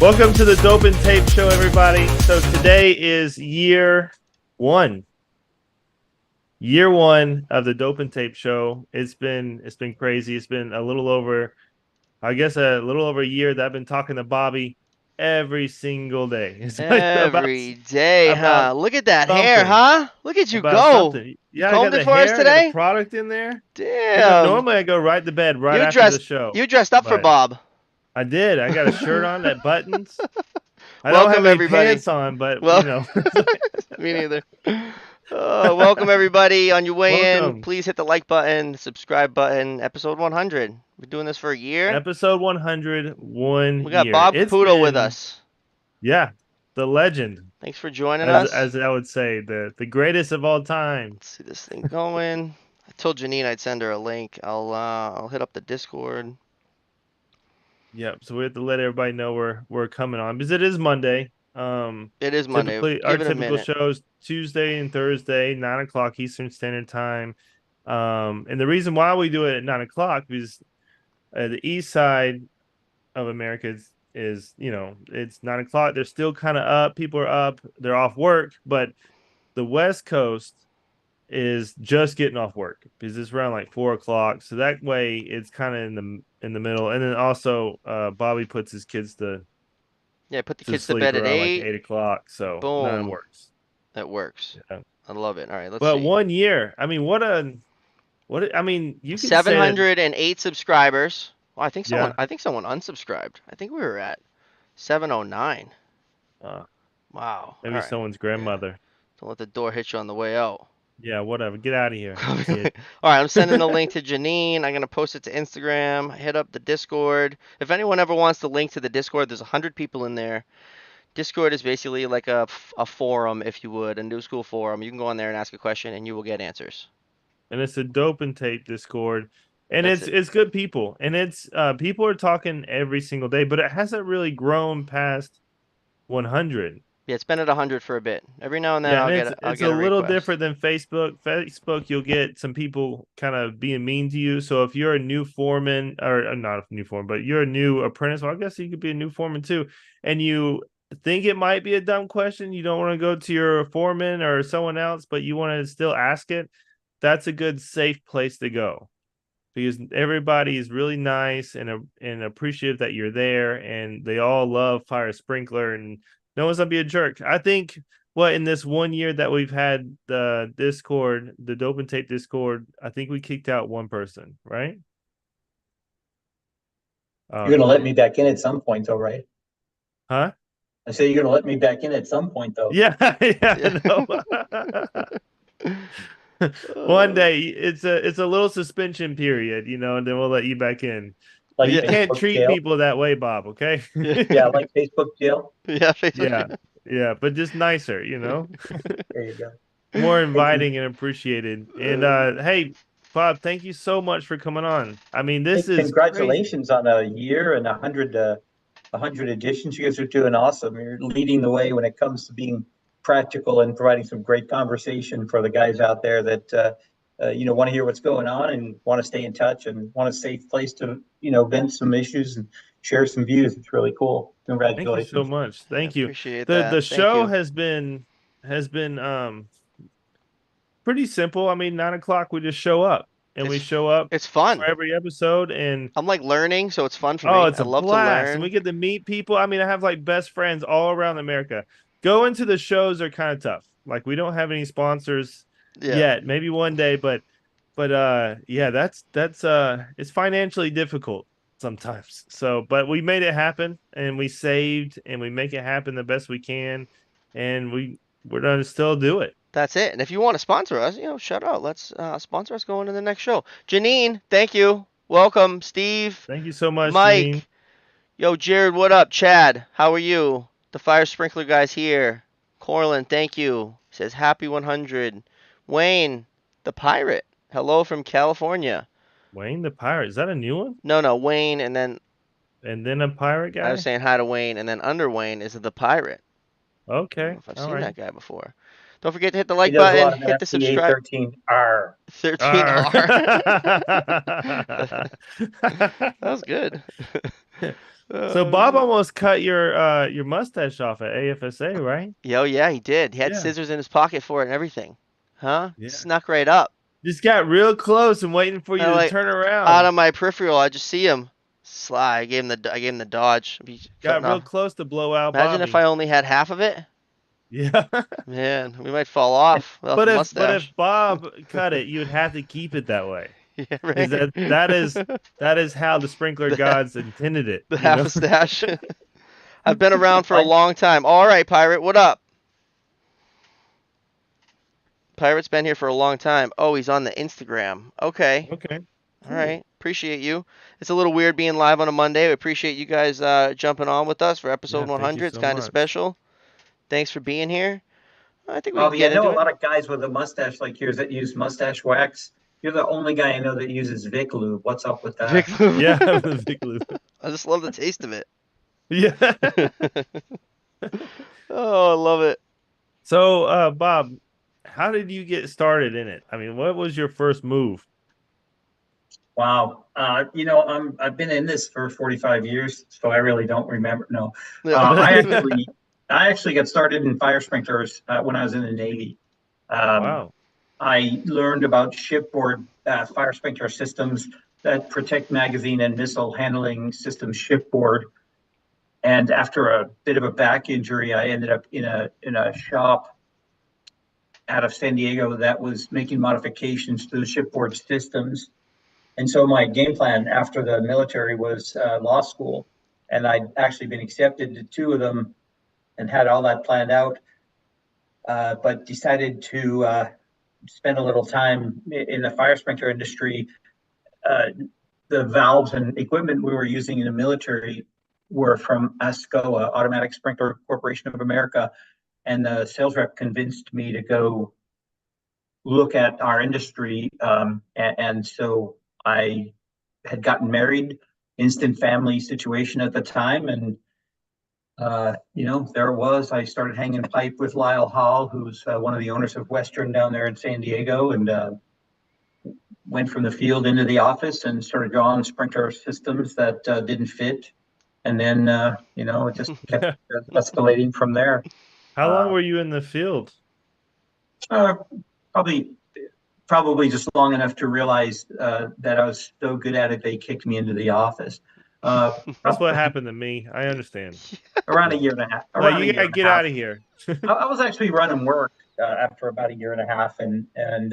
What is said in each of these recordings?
Welcome to the Dope and Tape Show, everybody. So today is year one. Year one of the Dope and Tape Show. It's been crazy. It's been a little over a little over a year that I've been talking to Bobby every single day. It's like Every day, huh? about Look at that hair, something. huh? Look at you About go. something. You Yeah, I got combed it the for us hair, I got the today? product in there. Damn. Normally I go right to bed right You after the dressed show. you dressed up for But Bob. I did. I got a shirt on that buttons. I don't have Welcome any everybody. pants on, but Well, me neither. Welcome everybody on your way in. welcome. Please hit the like button, subscribe button. Episode 100. We're doing this for a year. Episode 100, We got 1 year. Bob It's Caputo with been, us. yeah, the legend, Thanks for joining as us. as I would say, the greatest of all time. Let's see this thing going. I told Janine I'd send her a link. I'll hit up the Discord. Yep. So we have to let everybody know we're coming on because it is Monday. It is Monday. Typically our Give it a typical minute. shows Tuesday and Thursday, 9 o'clock Eastern Standard Time. And the reason why we do it at 9 o'clock is the East Side of America is it's 9 o'clock. They're still kind of up. People are up. They're off work, but the West Coast is just getting off work because it's around like 4 o'clock. So that way it's kind of in the middle. And then also Bobby puts his kids Yeah, put the to kids to sleep bed at around like 8. 8 o'clock. So none Boom. works. That works. Yeah. I love it. All right, let's But see. 1 year. I mean, what I mean, you could say that. 708 subscribers. Well, Yeah. I think someone unsubscribed. I think we were at 709. Uh, Wow. All maybe right. someone's Yeah. grandmother. Don't let the door hit you on the way out. Yeah, whatever. Get out of here, All kid. right, I'm sending the link to Janine. I'm gonna post it to Instagram. Hit up the Discord. If anyone ever wants the link to the Discord, there's 100 people in there. Discord is basically like a forum, if you would, a new school forum. You can go on there and ask a question, and you will get answers. And it's a dope and tape Discord. And That's it's it. it's good people. And it's people are talking every single day, but it hasn't really grown past 100. Yeah, it's been at 100 for a bit. Every now and then Yeah, and I'll it's get a a little request. different than Facebook. Facebook, you'll get some people kind of being mean to you. So if you're a new foreman, or not a new foreman, but you're a new apprentice, well, I guess you could be a new foreman too, and you think it might be a dumb question, you don't want to go to your foreman or someone else, but you want to still ask it, that's a good safe place to go because everybody is really nice and appreciative that you're there, and they all love fire sprinkler, and no one's gonna be a jerk. I think what in this 1 year that we've had the Discord, the Dope and Tape Discord, I think we kicked out one person, right? Oh, You're gonna let me back in at some point, though, right? huh? I say you're gonna let me back in at some point, though. Yeah, yeah, no. Yeah. One day it's a little suspension period, and then we'll let you back in. But Like you Yeah. can't Facebook treat jail. people that way, Bob, okay? Yeah. Yeah, like Facebook jail. Yeah, Yeah. Facebook. Yeah, but just nicer, There you go. more Thank you. inviting and appreciated. And hey, Bob, thank you so much for coming on. I mean, Hey, this is crazy. congratulations on a year and 100 editions. You guys are doing awesome. You're leading the way when it comes to being practical and providing some great conversation for the guys out there that want to hear what's going on and want to stay in touch and want a safe place to vent some issues and share some views. It's really cool. Thank you so Congratulations. much. I Thank you. appreciate The that. Thank show you. has been pretty simple. I mean, 9 o'clock we just show up and we It's show up it's for fun. every episode, and I'm like learning, so it's fun for oh, me. it's I a love to blast. And we learn. get to meet people. I mean, I have like best friends all around America. Going to the shows are kind of tough. Like we don't have any sponsors Yeah. yet. Maybe one day, but yeah, that's it's financially difficult sometimes. So, but we made it happen and we saved and we make it happen the best we can, and we're gonna still do it. That's it. And if you want to sponsor us, shout out. Let's sponsor us going to the next show. Janine, thank you. Welcome. Steve, Thank you so much, Janine. Mike. Yo, Jared, what up? Chad, how are you? The fire sprinkler guy's here. Corlin, thank you. Says happy 100. Wayne, the pirate. Hello from California. Wayne the pirate, is that a new one? No, no, Wayne, and then And then a pirate I was guy? saying hi to Wayne, and then under Wayne is the pirate. I don't know Okay, if I've all seen right. that guy before. Don't forget to hit the He like does a button, lot of hit the FBA subscribe. 13R. 13R. Arr. That was good. So Bob Oh, almost cut your mustache off at AFSA, right? yo, yeah, he did. He had Yeah. scissors in his pocket for it and everything. Huh? Yeah. Snuck right up. Just got real close and waiting for you And to like turn out around. of my peripheral, I just see him. Sly. I gave him the dodge. Be cutting Got real off. close to blow out Imagine if I Bobby. only had half of it. Yeah. Man, we might fall off without the But if mustache. Bob cut it, you'd have to keep it that way. Yeah, Is right. that is how the sprinkler The ha- gods intended it, the you half know? a stash. I've been around for a I, long time. All right, pirate, what up? Pirate's been here for a long time. Oh, he's on the Instagram. Okay. Okay. All Cool. right. Appreciate you. It's a little weird being live on a Monday. We appreciate you guys jumping on with us for Yeah, episode thank you 100. It's so kind of much. special. Thanks for being here. I think we can Bobby, I get know into a it. lot of guys with a mustache like yours that use mustache wax. You're the only guy I know that uses Vic Lube. What's up with that? Vic Yeah, Lube. the big loop. I just love the taste of it. Yeah. Oh, I love it. So, Bob, how did you get started in it? I mean, what was your first move? Wow. I've been in this for 45 years, so I really don't remember. No, Yeah. I actually got started in fire sprinklers when I was in the Navy. Um, Wow. I learned about shipboard fire sprinkler systems that protect magazine and missile handling systems shipboard. And after a bit of a back injury, I ended up in a shop out of San Diego that was making modifications to the shipboard systems. And so my game plan after the military was law school, and I'd actually been accepted to two of them and had all that planned out, but decided to spend a little time in the fire sprinkler industry. Uh, the valves and equipment we were using in the military were from ASCOA, Automatic Sprinkler Corporation of America, and the sales rep convinced me to go look at our industry. And so I had gotten married, instant family situation at the time. And, there it was. I started hanging pipe with Lyle Hall, who's one of the owners of Western down there in San Diego, and went from the field into the office and started drawing sprinkler systems that didn't fit. And then, it just kept escalating from there. How long Uh, were you in the field? uh, probably probably just long enough to realize that I was so good at it, they kicked me into the office. Uh, That's what happened to me. I understand. around a Yeah. year and a half. Like Around a you year gotta and a get half. out of here. I was actually running work after about a year and a half, and then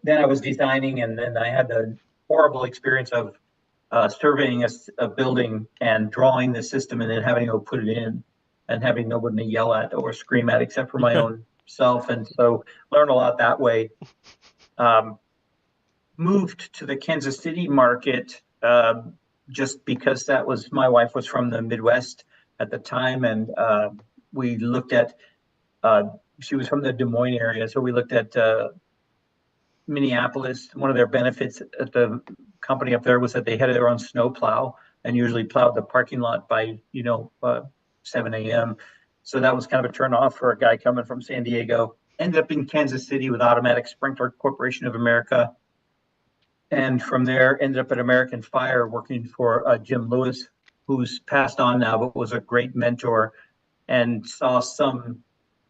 I was designing, and then I had the horrible experience of surveying a building and drawing the system, and then having to go put it in, and having nobody to yell at or scream at except for my own self, and so learn a lot that way. Um, Moved to the Kansas City market just because that was my wife was from the Midwest at the time, and we looked at uh, she was from the Des Moines area, so we looked at Minneapolis. One of their benefits at the company up there was that they had their own snow plow and usually plowed the parking lot by 7 a.m. So that was kind of a turn off for a guy coming from San Diego. Ended up in Kansas City with Automatic Sprinkler Corporation of America, and from there ended up at American Fire working for Jim Lewis, who's passed on now, but was a great mentor, and saw some,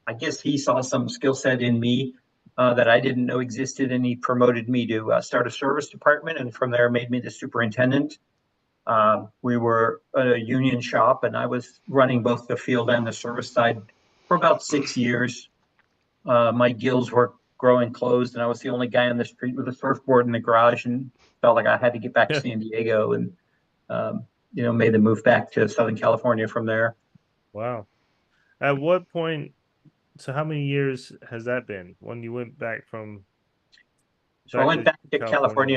I guess he saw some skill set in me that I didn't know existed, and he promoted me to start a service department, and from there made me the superintendent. We were a union shop, and I was running both the field and the service side for about 6 years. My gills were growing closed, and I was the only guy on the street with a surfboard in the garage, and felt like I had to get back to San Diego, and made the move back to Southern California from there. Wow. At what point, so how many years has that been when you went So I back went to back to California?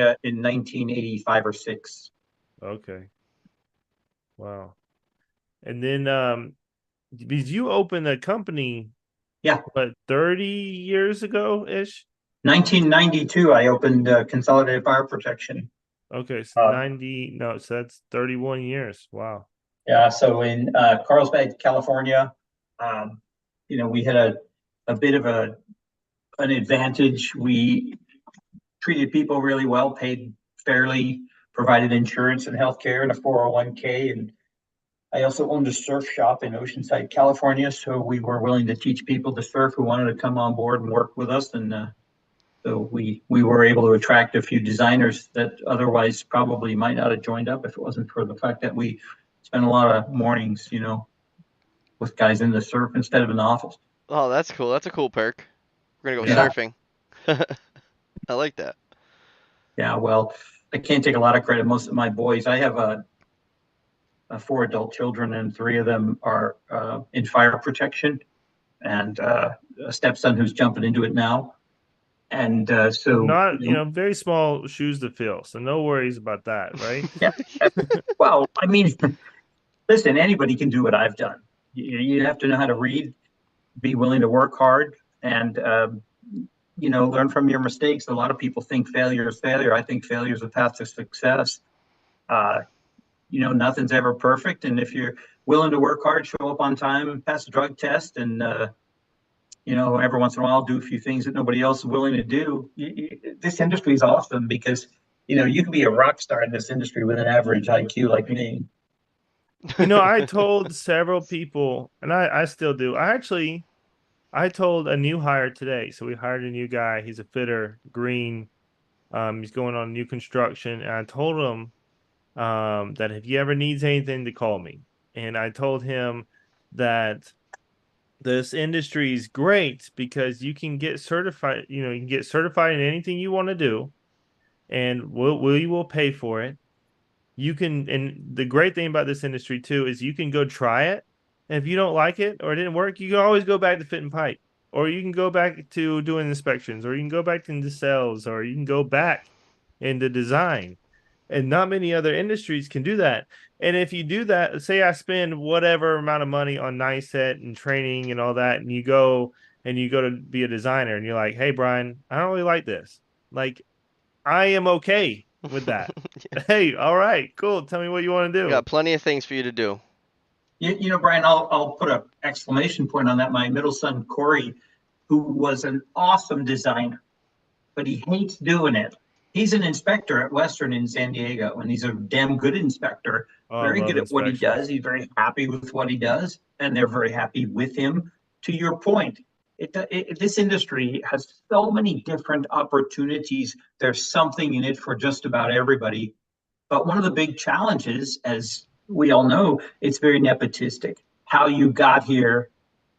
California in 1985 or six. Okay. Wow. And then did you open a company Yeah, what 30 years ago ish? 1992, I opened Consolidated Fire Protection. Okay, so Uh, 90, no, so that's 31 years. Wow. yeah, so in Carlsbad, California, um, we had a bit of an advantage. We treated people really well, paid fairly. provided insurance and healthcare and a 401k. And I also owned a surf shop in Oceanside, California. So we were willing to teach people to surf who wanted to come on board and work with us. And so we were able to attract a few designers that otherwise probably might not have joined up if it wasn't for the fact that we spent a lot of mornings, with guys in the surf instead of in the office. Oh, that's cool. That's a cool perk. We're gonna go Yeah. surfing. I like that. Yeah. Well, I can't take a lot of credit. Most of my boys, I have four adult children, and three of them are in fire protection, and a stepson who's jumping into it now. And so, Not, very small shoes to fill. So no worries about that, right? yeah. Well, I mean, listen, anybody can do what I've done. You have to know how to read, be willing to work hard, and learn from your mistakes. A lot of people think failure is failure. I think failure is a path to success. Nothing's ever perfect, and if you're willing to work hard, show up on time, pass a drug test, and every once in a while do a few things that nobody else is willing to do. This industry is awesome because you can be a rock star in this industry with an average IQ like me. I told several people, and I still do. I told a new hire today. So we hired a new guy. He's a fitter, green. He's going on new construction. And I told him that if he ever needs anything to call me. And I told him that this industry is great because you can get certified, you can get certified in anything you want to do, and we will pay for it. You can, and the great thing about this industry too is you can go try it. And if you don't like it or it didn't work, you can always go back to fit and pipe, or you can go back to doing inspections, or you can go back into sales, or you can go back into design. And not many other industries can do that. And if you do that, say I spend whatever amount of money on NICET and training and all that, and you go to be a designer, and you're like, hey, Brian, I don't really like this. Like, I am okay with that. Hey, all right, cool. Tell me what you want to We do. got plenty of things for you to do. Brian, I'll put an exclamation point on that. My middle son, Corey, who was an awesome designer, but he hates doing it. He's an inspector at Western in San Diego, and he's a damn good inspector, Oh, I very love good at what he inspections. does. He's very happy with what he does, and they're very happy with him. To your point, this industry has so many different opportunities. There's something in it for just about everybody. But one of the big challenges, as we all know, it's very nepotistic. How you got here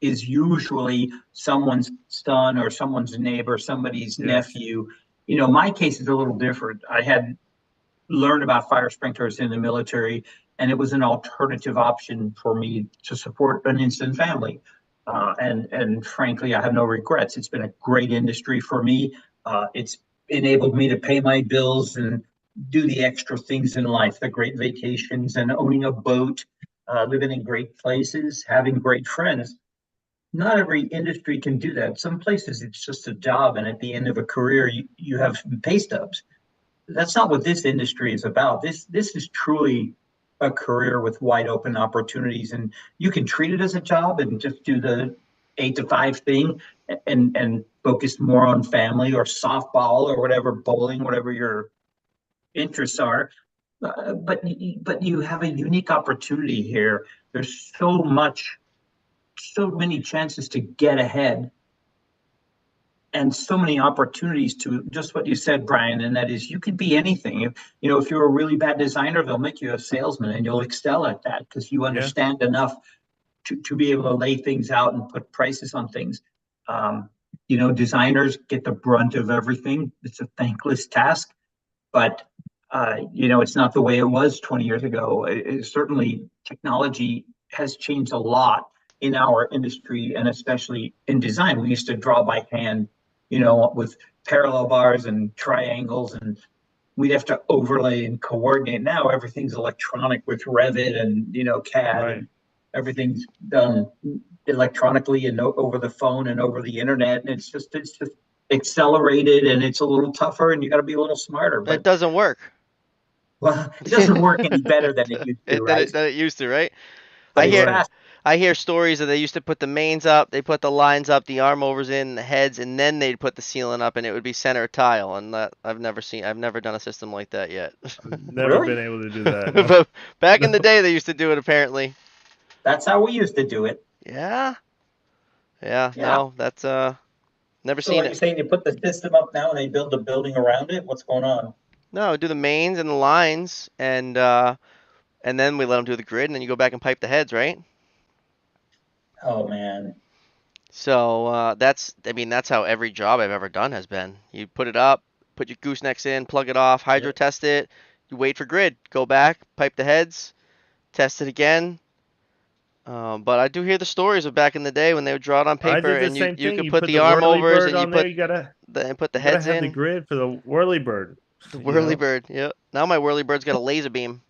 is usually someone's son or someone's neighbor, somebody's Yes. nephew. My case is a little different. I had learned about fire sprinklers in the military, and it was an alternative option for me to support an instant family. And frankly, I have no regrets. It's been a great industry for me. It's enabled me to pay my bills and do the extra things in life, the great vacations and owning a boat, living in great places, having great friends. Not every industry can do that. Some places it's just a job, and at the end of a career, you have pay stubs. That's not what this industry is about. This is truly a career with wide open opportunities, and you can treat it as a job and just do the 8 to 5 thing, and focus more on family or softball or whatever, bowling, whatever your interests are. But you have a unique opportunity here. There's so many chances to get ahead, and so many opportunities to just what you said, Brian, and that is you could be anything. If you're a really bad designer, they'll make you a salesman, and you'll excel at that because you Yeah. understand enough to be able to lay things out and put prices on things. Designers get the brunt of everything. It's a thankless task, but it's not the way it was 20 years ago. Certainly, technology has changed a lot in our industry, and especially in design. We used to draw by hand, with parallel bars and triangles, and we'd have to overlay and coordinate. Now everything's electronic with Revit and CAD, Right. and everything's done electronically and over the phone and over the internet, and it's just accelerated, and it's a little tougher, and you got to be a little smarter. It But doesn't work. well, it doesn't work any better than it used to, right? Than it used to, right? But I it's hear Right. fast. I hear stories that they used to put the mains up, they put the lines up, the arm overs in, the heads, and then they'd put the ceiling up, and it would be center tile. And that I've never done a system like that yet. I've never Really? been able to do that. No, But back in the no. day, they used to do it apparently. That's how we used to do it. Yeah, yeah, Yeah. no, that's never So seen are you it. saying you put the system up now and they build a building around it? What's going on? No, do the mains and the lines, and then we let them do the grid, and then you go back and pipe the heads, right? Oh man. So I mean, that's how every job I've ever done has been. You put it up, put your goosenecks in, plug it off, hydro Yep. test it, you wait for grid, go back, pipe the heads, test it again. But I do hear the stories of back in the day when they would draw it on I paper, did the and you same you thing. could You put put the the arm whirly overs bird and on there. You put the gotta heads have the in. grid for the whirly bird. The You whirly know, bird, yeah. Now my whirly bird's got a laser beam.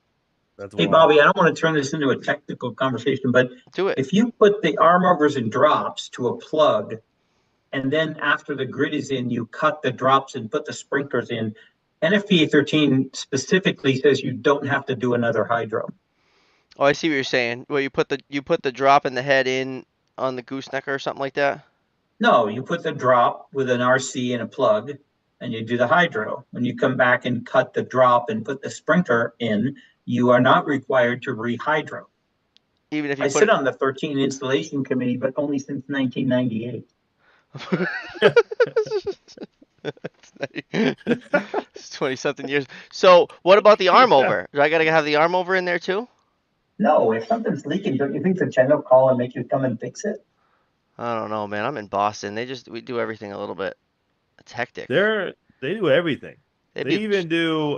that's Hey, wild. Bobby, I don't want to turn this into a technical conversation, but Do it. if you put the arm overs and drops to a plug, and then after the grid is in, you cut the drops and put the sprinklers in, NFPA 13 specifically says you don't have to do another hydro. Oh, I see what you're saying. Well, you put the drop and the head in on the gooseneck or something like that. No, you put the drop with an RC and a plug, and you do the hydro. When you come back and cut the drop and put the sprinkler in, you are not required to rehydro. Even if you I put sit on the 13 installation committee, but only since 1998. it. It's 20 something years. So, what about the arm Yeah. over? Do I gotta have the arm over in there too? No, if something's leaking, don't you think the general call and make you come and fix it? I don't know, man. I'm in Boston. We do everything a little bit. It's hectic. They do everything. They'd They be even do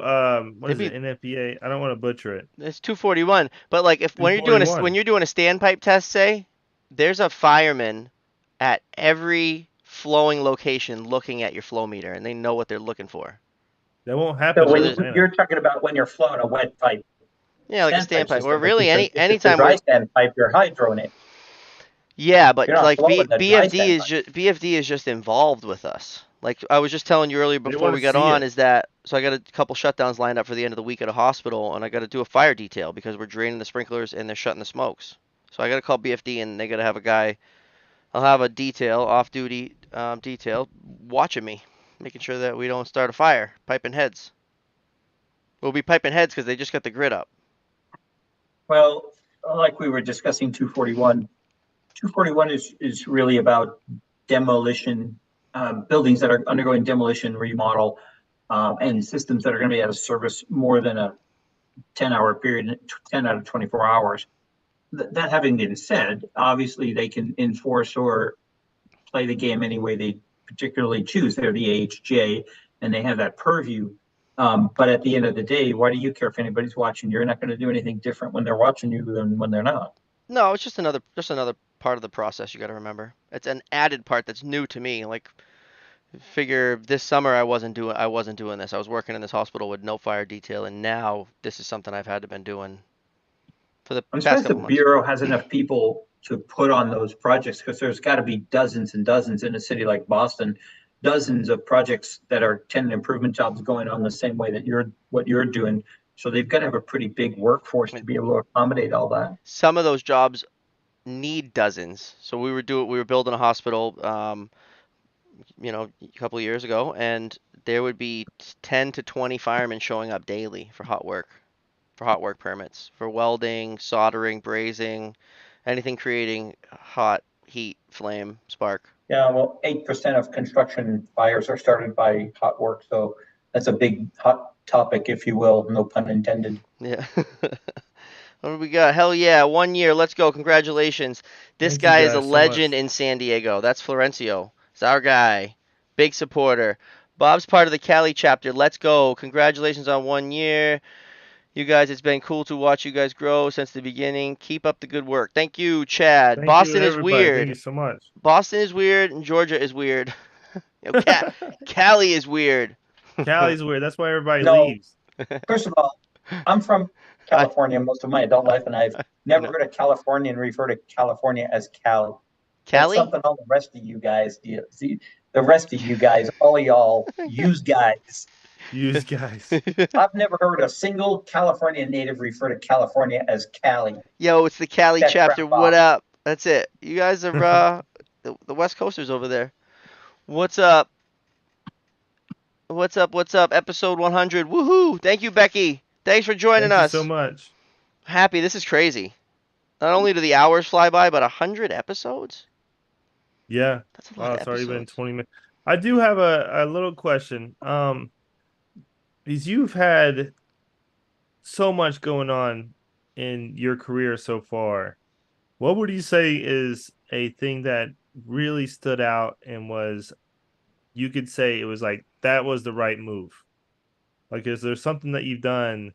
what they'd is it, be NFPA? I don't want to butcher it. it's 241. But like if when 241. you're doing a standpipe test, say, there's a fireman at every flowing location looking at your flow meter, and they know what they're looking for. That won't So happen in So when there's Atlanta. you're talking about when you're flowing a wet pipe, yeah, like a standpipe standpipe, or system, if really it's a anytime dry we're standpipe, you're hydroing it. yeah, but You're not like flowing the dry standpipe. BFD is just involved with us. Like I was just telling you earlier They before want we to got see on, it. is that so I got a couple shutdowns lined up for the end of the week at a hospital, and I got to do a fire detail because we're draining the sprinklers and they're shutting the smokes. So I got to call BFD and they got to have a guy. I'll have a detail, off duty detail, watching me, making sure that we don't start a fire, piping heads. We'll be piping heads because they just got the grid up. Well, like we were discussing 241, 241 is really about demolition, buildings that are undergoing demolition remodel, and systems that are going to be out of service more than a 10-hour period, 10 out of 24 hours. That having been said, obviously they can enforce or play the game any way they particularly choose. They're the AHJ and they have that purview. But at the end of the day, why do you care if anybody's watching? You're not going to do anything different when they're watching you than when they're not. No, it's just another part of the process you got to remember. It's an added part that's new to me. Like figure this summer I wasn't doing this. I was working in this hospital with no fire detail, and now this is something I've had to been doing for the I'm past surprised the couple months. Bureau has enough people to put on those projects because there's got to be dozens and dozens in a city like Boston, dozens of projects that are tenant improvement jobs going on the same way that what you're doing. So they've got to have a pretty big workforce to be able to accommodate all that. Some of those jobs need dozens. So we were building a hospital, a couple of years ago, and there would be 10 to 20 firemen showing up daily for hot work permits, for welding, soldering, brazing, anything creating hot heat, flame, spark. Yeah, well, 8% of construction fires are started by hot work. So that's a big hot topic, if you will, no pun intended. Yeah. What do we got? Hell yeah, 1 year. Let's go. Congratulations. This Thank you guy is a guys so legend much. in San Diego. That's Florencio. It's our guy. Big supporter. Bob's part of the Cali chapter. Let's go. Congratulations on 1 year. You guys, it's been cool to watch you guys grow since the beginning. Keep up the good work. Thank you, Chad. Thank you, Boston is everybody. Thank you weird. so much. Boston is weird, and Georgia is weird. Cali is weird. Cali's weird. That's why everybody No, leaves. first of all, I'm from I, California most of my adult life, and I've I never know. heard a Californian refer to California as Cali. That's Cali? something all the rest of you guys, see, the rest of you guys, all y'all use guys. Use guys. I've never heard a single California native refer to California as Cali. Yo, it's the Cali That crap chapter. What off. up? That's it. You guys are the West Coasters over there. What's up? What's up? What's up? Episode 100. Woohoo! Thank you, Becky. Thanks for joining Thank you so us. much. Happy. This is crazy. Not only do the hours fly by, but 100 episodes? Yeah. That's a lot Wow, of it's already been episodes. 20 minutes. I do have a little question. Because you've had so much going on in your career so far. What would you say is a thing that really stood out and was you could say it was like that was the right move? Like, is there something that you've done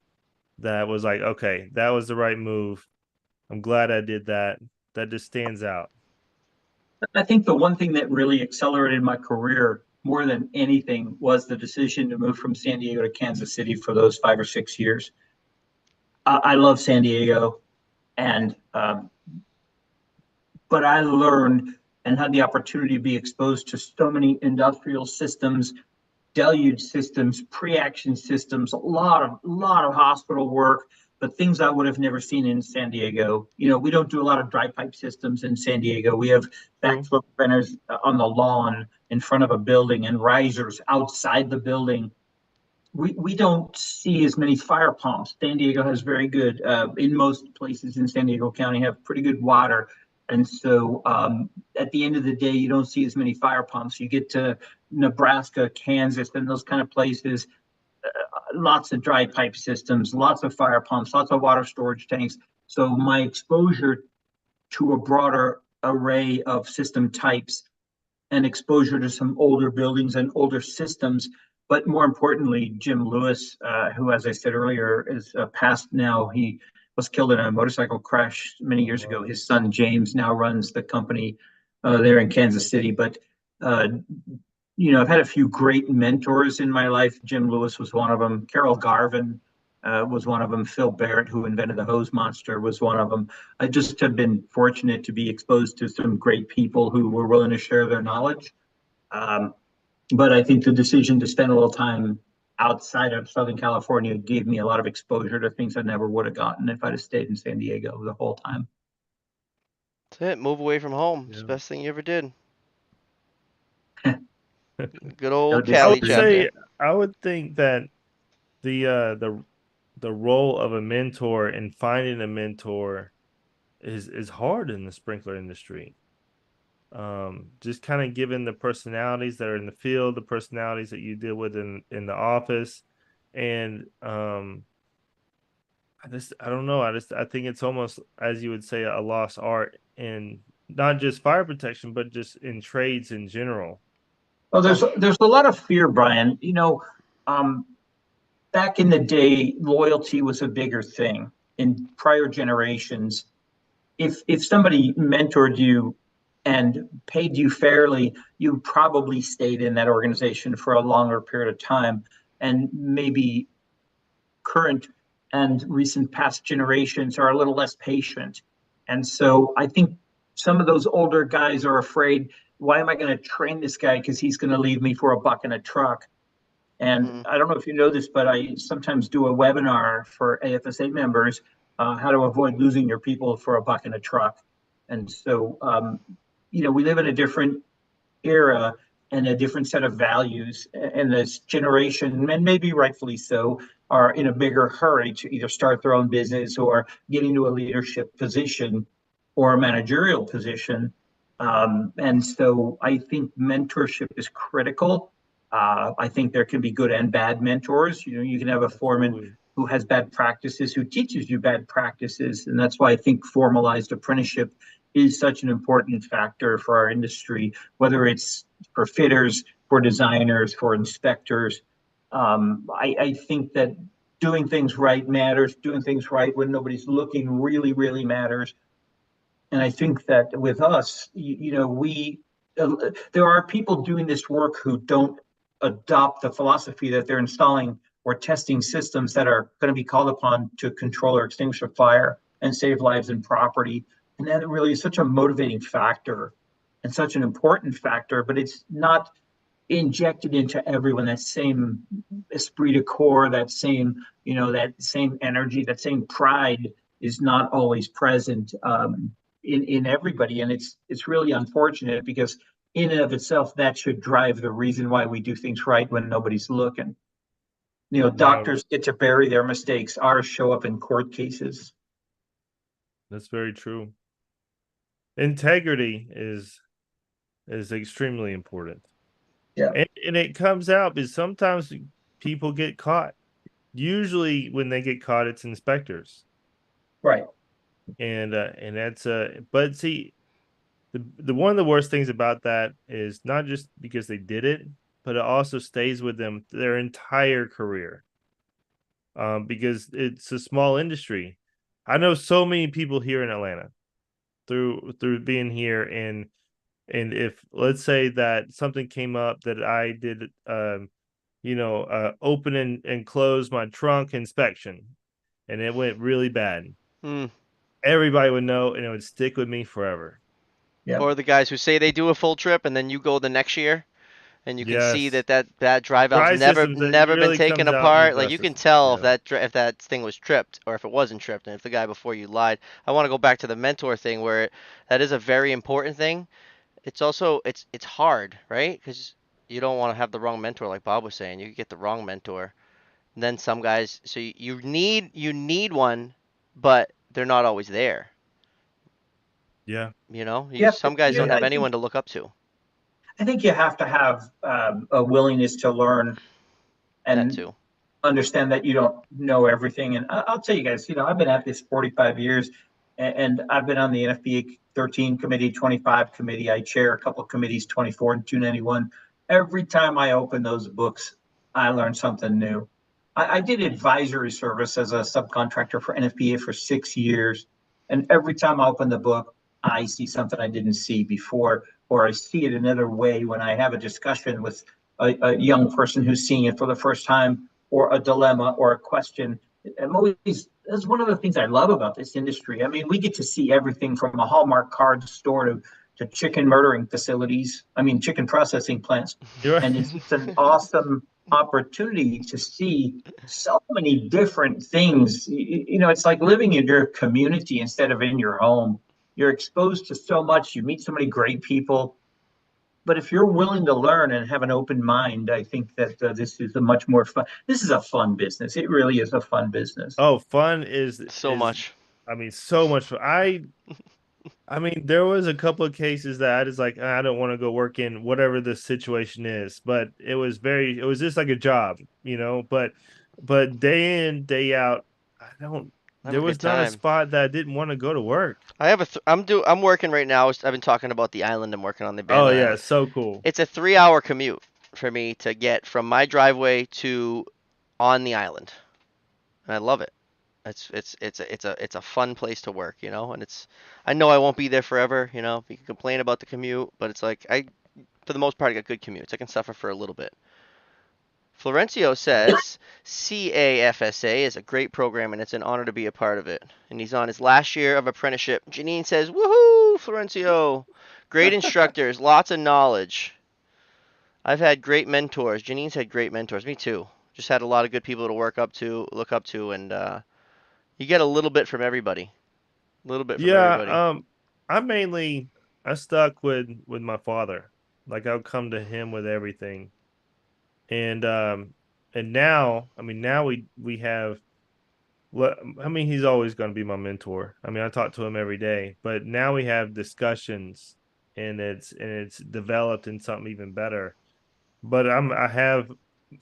that was like, okay, that was the right move. I'm glad I did that. That just stands out. I think the one thing that really accelerated my career more than anything was the decision to move from San Diego to Kansas City for those 5 or 6 years. I love San Diego, and but I learned and had the opportunity to be exposed to so many industrial systems, deluge systems, pre-action systems, a lot of hospital work, but things I would have never seen in San Diego. We don't do a lot of dry pipe systems in San Diego. We have True. backflow preventers on the lawn in front of a building and risers outside the building. We don't see as many fire pumps. San Diego has very good, in most places in San Diego County, have pretty good water. And so at the end of the day, you don't see as many fire pumps. You get to Nebraska, Kansas, and those kind of places, lots of dry pipe systems, lots of fire pumps, lots of water storage tanks. So my exposure to a broader array of system types and exposure to some older buildings and older systems. But more importantly, Jim Lewis, who, as I said earlier, is passed now. He was killed in a motorcycle crash many Oh, years ago. wow. His son James now runs the company there in Kansas City. But uh, I've had a few great mentors in my life. Jim Lewis was one of them. Carol Garvin was one of them. Phil Barrett, who invented the hose monster, was one of them. I just have been fortunate to be exposed to some great people who were willing to share their knowledge. Um, but I think the decision to spend a little time outside of Southern California gave me a lot of exposure to things I never would have gotten if I'd have stayed in San Diego the whole time. That's it. Move away from home. It's the Yeah. best thing you ever did. Good No old I Cali would disagreement. chapter. say I would think that the role of a mentor and finding a mentor is hard in the sprinkler industry. Just kind of given the personalities that are in the field, the personalities that you deal with in the office, and I don't know. I think it's almost as you would say a lost art in not just fire protection, but just in trades in general. Well, Oh, there's a lot of fear, Brian. Um, back in the day, loyalty was a bigger thing. In prior generations, if somebody mentored you and paid you fairly, you probably stayed in that organization for a longer period of time. And maybe current and recent past generations are a little less patient. And so I think some of those older guys are afraid, why am I going to train this guy? Because he's going to leave me for a buck in a truck. And mm, I don't know if you know this, but I sometimes do a webinar for AFSA members, how to avoid losing your people for a buck in a truck. And so, we live in a different era and a different set of values. And this generation, and maybe rightfully so, are in a bigger hurry to either start their own business or get into a leadership position or a managerial position. And so I think mentorship is critical. I think there can be good and bad mentors. You can have a foreman Absolutely. who has bad practices, who teaches you bad practices. And that's why I think formalized apprenticeship is such an important factor for our industry, whether it's for fitters, for designers, for inspectors. I think that doing things right matters. Doing things right when nobody's looking really, really matters. And I think that with us, we there are people doing this work who don't adopt the philosophy that they're installing or testing systems that are going to be called upon to control or extinguish a fire and save lives and property. And that really is such a motivating factor and such an important factor, but it's not injected into everyone, that same esprit de corps, that same, that same energy, that same pride is not always present in everybody. And it's really unfortunate because in and of itself, that should drive the reason why we do things right when nobody's looking. No, Doctors get to bury their mistakes. Ours show up in court cases. that's very true. Integrity is extremely important. Yeah. And it comes out because sometimes people get caught. Usually when they get caught, it's inspectors. Right. And that's but see, the one of the worst things about that is not just because they did it, but it also stays with them their entire career. Because it's a small industry. I know so many people here in Atlanta through being here, and if let's say that something came up that I did open and close my trunk inspection and it went really bad, Hmm. everybody would know and it would stick with me forever. Yeah. Or the guys who say they do a full trip and then you go the next year and you can see Yes. that drive valve's Dry never systems, it never been really taken comes out in the apart. dry Like you can system. tell Yeah. if that thing was tripped or if it wasn't tripped, and if the guy before you lied. I want to go back to the mentor thing where that is a very important thing. It's also it's hard, right? Because you don't want to have the wrong mentor, like Bob was saying. You could get the wrong mentor. And then some guys, so you need one, but they're not always there. Yeah. Some guys don't have anyone to look up to. I think you have to have a willingness to learn That and too. understand that you don't know everything. And I'll tell you guys, I've been at this 45 years and I've been on the NFPA 13 committee, 25 committee. I chair a couple of committees, 24 and 291. Every time I open those books, I learn something new. I did advisory service as a subcontractor for NFPA for 6 years. And every time I open the book, I see something I didn't see before, or I see it another way when I have a discussion with a young person who's seeing it for the first time, or a dilemma or a question. I'm always That's one of the things I love about this industry. I mean, we get to see everything from a Hallmark card store to chicken murdering facilities. I mean, chicken processing plants, You're and it's an awesome opportunity to see so many different things. It's like living in your community instead of in your home. You're exposed to so much. You meet so many great people, but if you're willing to learn and have an open mind, I think that this is a much more fun. This is a fun business. It really is a fun business. oh, fun is So is much. I mean so much fun. I mean, there was a couple of cases that I just like, I don't want to go work in whatever the situation is, but it was just like a job, but day in, day out, I have there a good was not a time. spot that I didn't want to go to work. I'm working right now. I've been talking about the island. I'm working on the Oh abandoned yeah, island. so cool. It's a 3-hour commute for me to get from my driveway to on the island, and I love it. It's a fun place to work, and I know I won't be there forever. You can complain about the commute, but it's like for the most part, I got good commutes. I can suffer for a little bit. Florencio says CAFSA is a great program and it's an honor to be a part of it. And he's on his last year of apprenticeship. Janine says, "Woohoo, Florencio! Great instructors, lots of knowledge. I've had great mentors. Janine's had great mentors. Me too. Just had a lot of good people to look up to, and you get a little bit from everybody. A little bit from Yeah, everybody. I mainly I stuck with my father. Like I'll come to him with everything. And now, I mean, now we have well, I mean, he's always going to be my mentor. I mean, I talk to him every day, but now we have discussions and it's developed in something even better. But I have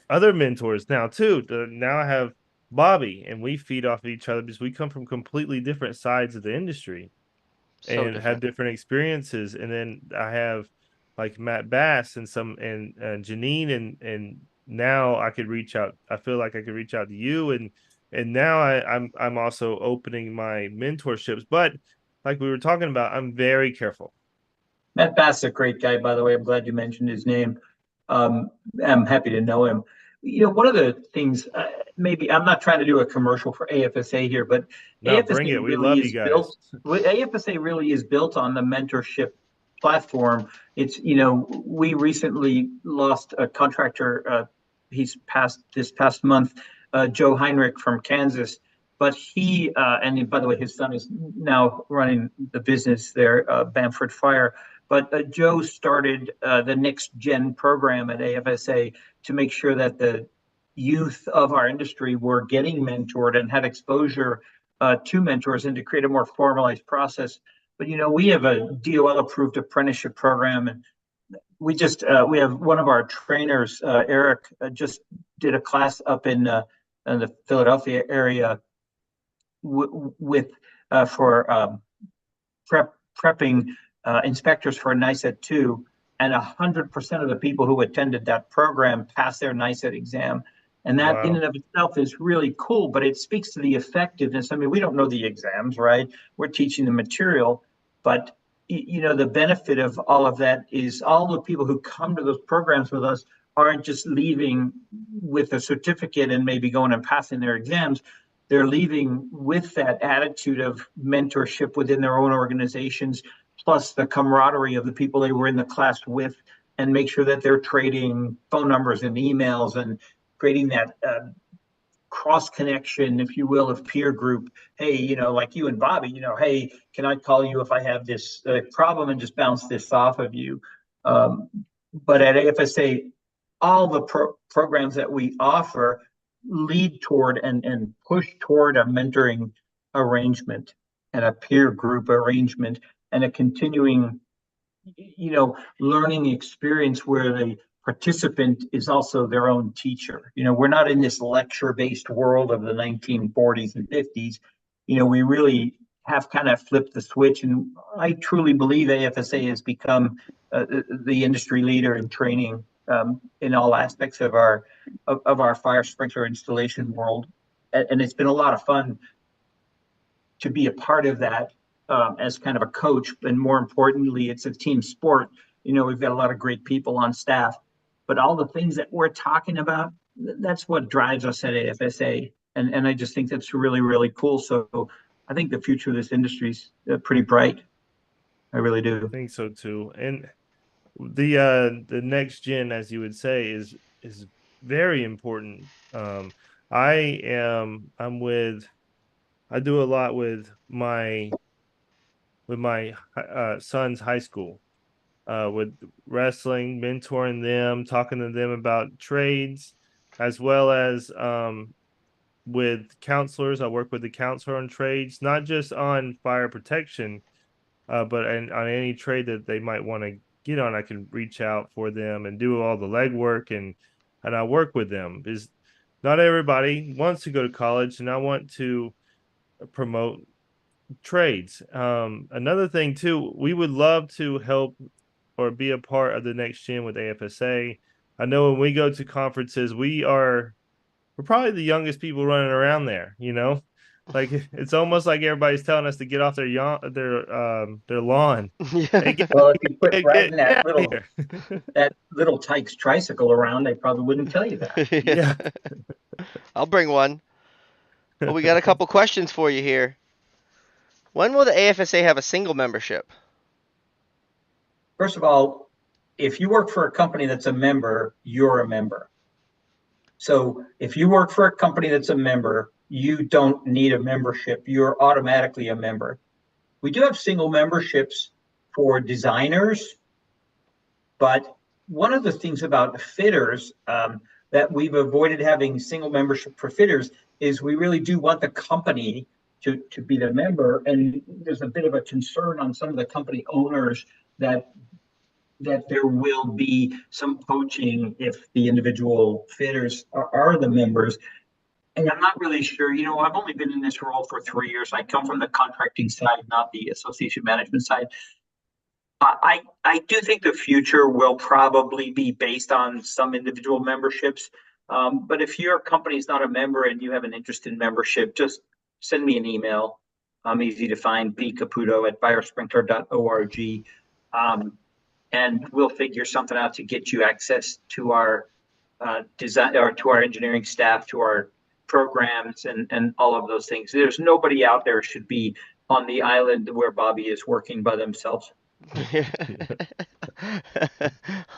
other mentors now too. Now I have Bobby, and we feed off of each other because we come from completely different sides of the industry So and have different. different experiences. And then I have like Matt Bass and Janine, and now I could reach out. I feel like I could reach out to you, and now I'm also opening my mentorships. But like we were talking about, I'm very careful. Matt Bass is a great guy, by the way. I'm glad you mentioned his name. Um, I'm happy to know him. One of the things, maybe I'm not trying to do a commercial for AFSA here, but Now bring it. We love you guys. AFSA really is built on the mentorship platform. It's, we recently lost a contractor. He's passed this past month, Joe Heinrich from Kansas. But and by the way, his son is now running the business there, Bamford Fire. But Joe started the next gen program at AFSA to make sure that the youth of our industry were getting mentored and had exposure to mentors, and to create a more formalized process. But we have a DOL approved apprenticeship program, and we have one of our trainers, Eric, just did a class up in the Philadelphia area with for prepping inspectors for NICET 2, and 100% of the people who attended that program passed their NICET exam. And that in Wow. and of itself is really cool, but it speaks to the effectiveness. I mean, we don't know the exams, right? We're teaching the material, but the benefit of all of that is all the people who come to those programs with us aren't just leaving with a certificate and maybe going and passing their exams. They're leaving with that attitude of mentorship within their own organizations, plus the camaraderie of the people they were in the class with, and make sure that they're trading phone numbers and emails and creating that cross connection, if you will, of peer group. Hey, like you and Bobby, hey, can I call you if I have this problem, and just bounce this off of you? But at AFSA, all the programs that we offer lead toward and push toward a mentoring arrangement and a peer group arrangement, and a continuing learning experience where the participant is also their own teacher. We're not in this lecture-based world of the 1940s and 50s. We really have kind of flipped the switch, and I truly believe AFSA has become the industry leader in training in all aspects of our fire sprinkler installation world. And it's been a lot of fun to be a part of that as kind of a coach. And more importantly, it's a team sport. We've got a lot of great people on staff, but all the things that we're talking about, that's what drives us at AFSA. And I just think that's really, really cool. So I think the future of this industry is pretty bright. I really I do. think so too. And the next gen, as you would say, is very important. I do a lot with my son's high school, with wrestling, mentoring them, talking to them about trades, as well as with counselors. I work with the counselor on trades, not just on fire protection, but on any trade that they might want to get on. I can reach out for them and do all the legwork, and I work with them, because not everybody wants to go to college, and I want to promote trades. Another thing too, we would love to help or be a part of the next gen with AFSA. I know when we go to conferences, we're probably the youngest people running around there. Like it's almost like everybody's telling us to get off their lawn. Hey, Yeah. Well, if you quit riding get that out of little here. that little Tykes tricycle around, they probably wouldn't tell you that. Yeah. Yeah. I'll bring one. Well, we got a couple questions for you here. When will the AFSA have a single membership? First of all, if you work for a company that's a member, you're a member. So if you work for a company that's a member, you don't need a membership. You're automatically a member. We do have single memberships for designers, but one of the things about fitters that we've avoided having single membership for fitters is we really do want the company to be the member. And there's a bit of a concern on some of the company owners that there will be some poaching if the individual fitters are the members. And I'm not really sure. I've only been in this role for 3 years. I come from the contracting side, not the association management side. I do think the future will probably be based on some individual memberships. But if your company is not a member and you have an interest in membership, just send me an email. I'm easy to find, bcaputo@firesprinkler.org. And we'll figure something out to get you access to our design, or to our engineering staff, to our programs, and all of those things. There's nobody out there should be on the island where Bobby is working by themselves.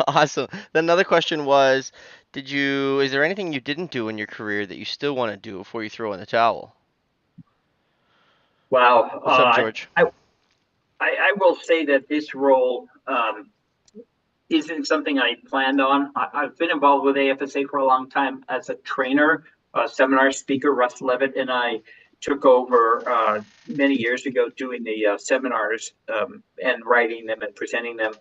Awesome. Then another question was, is there anything you didn't do in your career that you still want to do before you throw in the towel? Wow. What's up, George? I will say that this role isn't something I planned on. I've been involved with AFSA for a long time as a trainer, a seminar speaker. Russ Levitt and I took over many years ago doing the seminars and writing them and presenting them.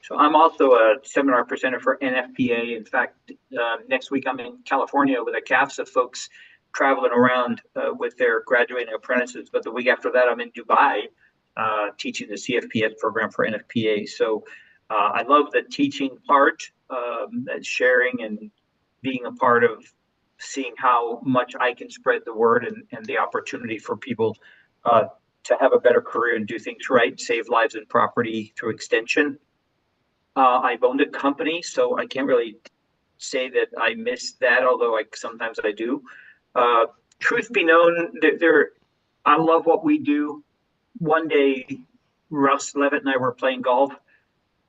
So I'm also a seminar presenter for NFPA. In fact, next week I'm in California with a CAFSA of folks traveling around with their graduating apprentices. But the week after that, I'm in Dubai teaching the CFPS program for NFPA. So I love the teaching part, and sharing and being a part of seeing how much I can spread the word and the opportunity for people uh, to have a better career and do things right, save lives and property through extension. I've owned a company, so I can't really say that I miss that, although sometimes I do. Uh, Truth be known, I love what we do. One day, Russ Levitt and I were playing golf,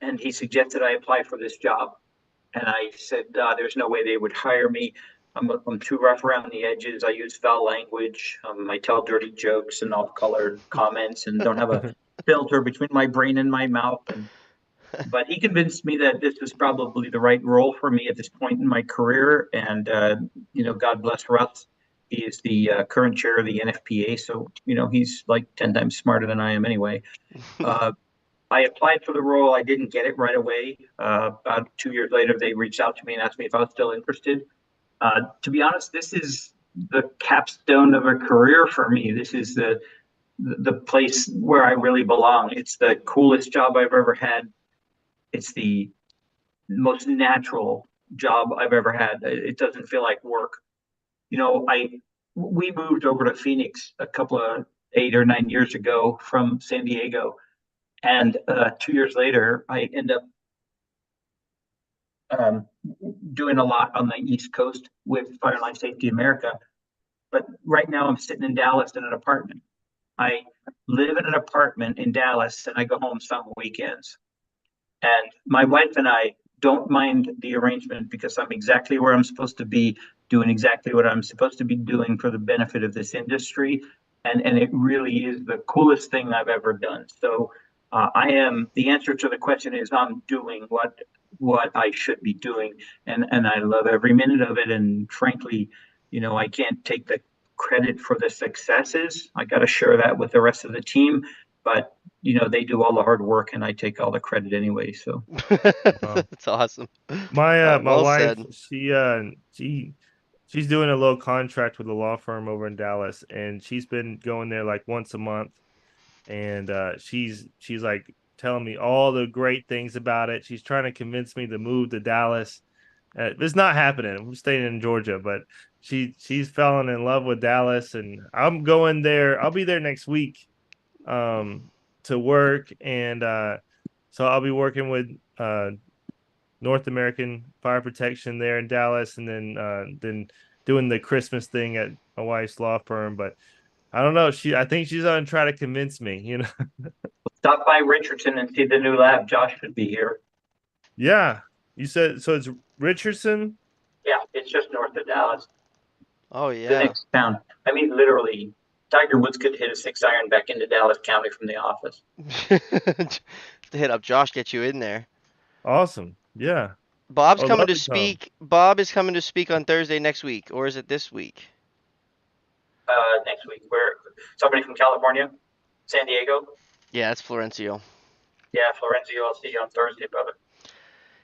and he suggested I apply for this job. And I said, there's no way they would hire me. I'm too rough around the edges. I use foul language. I tell dirty jokes and off-color comments and don't have a filter between my brain and my mouth. But he convinced me that this was probably the right role for me at this point in my career. And God bless Russ. He is the current chair of the NFPA, so he's like 10 times smarter than I am anyway. I applied for the role. I didn't get it right away. About 2 years later, they reached out to me and asked me if I was still interested. To be honest, this is the capstone of a career for me. This is the place where I really belong. It's the coolest job I've ever had. It's the most natural job I've ever had. It doesn't feel like work. I we moved over to Phoenix a couple of 8 or 9 years ago from San Diego, and 2 years later, I end up um, doing a lot on the East Coast with Fireline Safety America. But right now, I'm sitting in Dallas in an apartment. I live in an apartment in Dallas, and I go home some weekends. And my wife and I don't mind the arrangement because I'm exactly where I'm supposed to be, doing exactly what I'm supposed to be doing for the benefit of this industry. And it really is the coolest thing I've ever done. So the answer to the question is I'm doing what I should be doing. And I love every minute of it. And frankly, I can't take the credit for the successes. I got to share that with the rest of the team. But they do all the hard work and I take all the credit anyway. So Wow. That's awesome. My Well wife, said. she's doing a little contract with a law firm over in Dallas, and she's been going there like once a month, and she's like telling me all the great things about it. She's trying to convince me to move to Dallas. It's not happening. I'm staying in Georgia, but she's fallen in love with Dallas, and I'm going there. I'll be there next week, to work, and so I'll be working with North American Fire Protection there in Dallas, and then doing the Christmas thing at my wife's law firm. But I don't know. I think she's gonna try to convince me. stop by Richardson and see the new lab. Josh should be here. Yeah. You said so. It's Richardson. Yeah, it's just north of Dallas, Oh the yeah. next town. I mean, literally, Tiger Woods could hit a 6 iron back into Dallas County from the office. To hit up Josh, get you in there. Awesome. Yeah. Bob's I'd coming love to to come. speak. Bob is coming to speak on Thursday next week, or is it this week? Next week, where somebody from California, San Diego. Yeah, it's Florencio. Yeah, Florencio, I'll see you on Thursday, brother.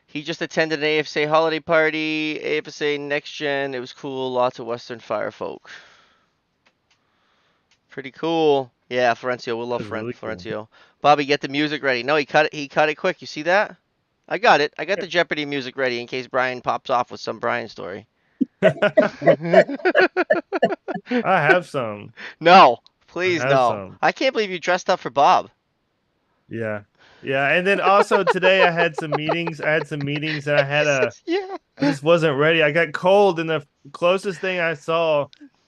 He just attended an AFSA holiday party, AFSA Next Gen. It was cool. Lots of Western Fire folk. Pretty cool. Yeah, Florencio. We'll love That was really cool. Florencio. Bobby, get the music ready. No, he cut it. He cut it quick. You see that? I got it. I got the Jeopardy music ready in case Brian pops off with some Brian story. I have some. No, I please have no. some. I can't believe you dressed up for Bob. Yeah. Yeah. And then also today I had some meetings. I had some meetings and He says, yeah. I just wasn't ready. I got cold, and the closest thing I saw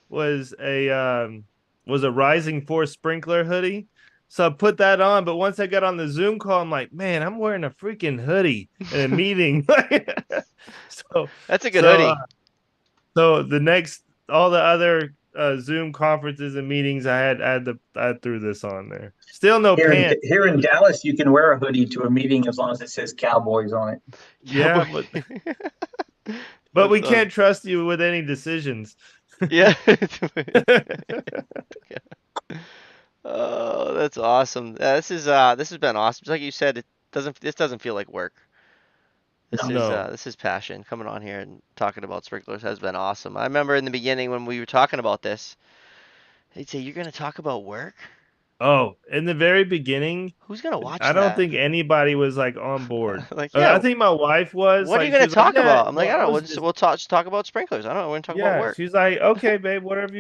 was a Rising Force sprinkler hoodie. So I put that on, but once I got on the Zoom call, I'm like, man, I'm wearing a freaking hoodie in a meeting. so That's a good so hoodie. so the next all the other Zoom conferences and meetings I threw this on there. Still no pants. Here in Dallas, you can wear a hoodie to a meeting as long as it says Cowboys on it. Yeah, Cowboy. but That's we can't trust you with any decisions. yeah. Oh, that's awesome. This has been awesome. Just like you said, this doesn't feel like work. No. This is passion. Coming on here and talking about sprinklers has been awesome. I remember in the beginning when we were talking about this, they'd say, "You're gonna talk about work? Oh, in the very beginning, Who's gonna watch I don't that?" think anybody was like on board. Like, I yeah, think my wife was what are you like, she gonna was like, talk yeah, about? I'm like, well, I I don't know. was just, We'll talk about sprinklers. I don't know. We're gonna talk about yeah. work. She's like, okay, babe, whatever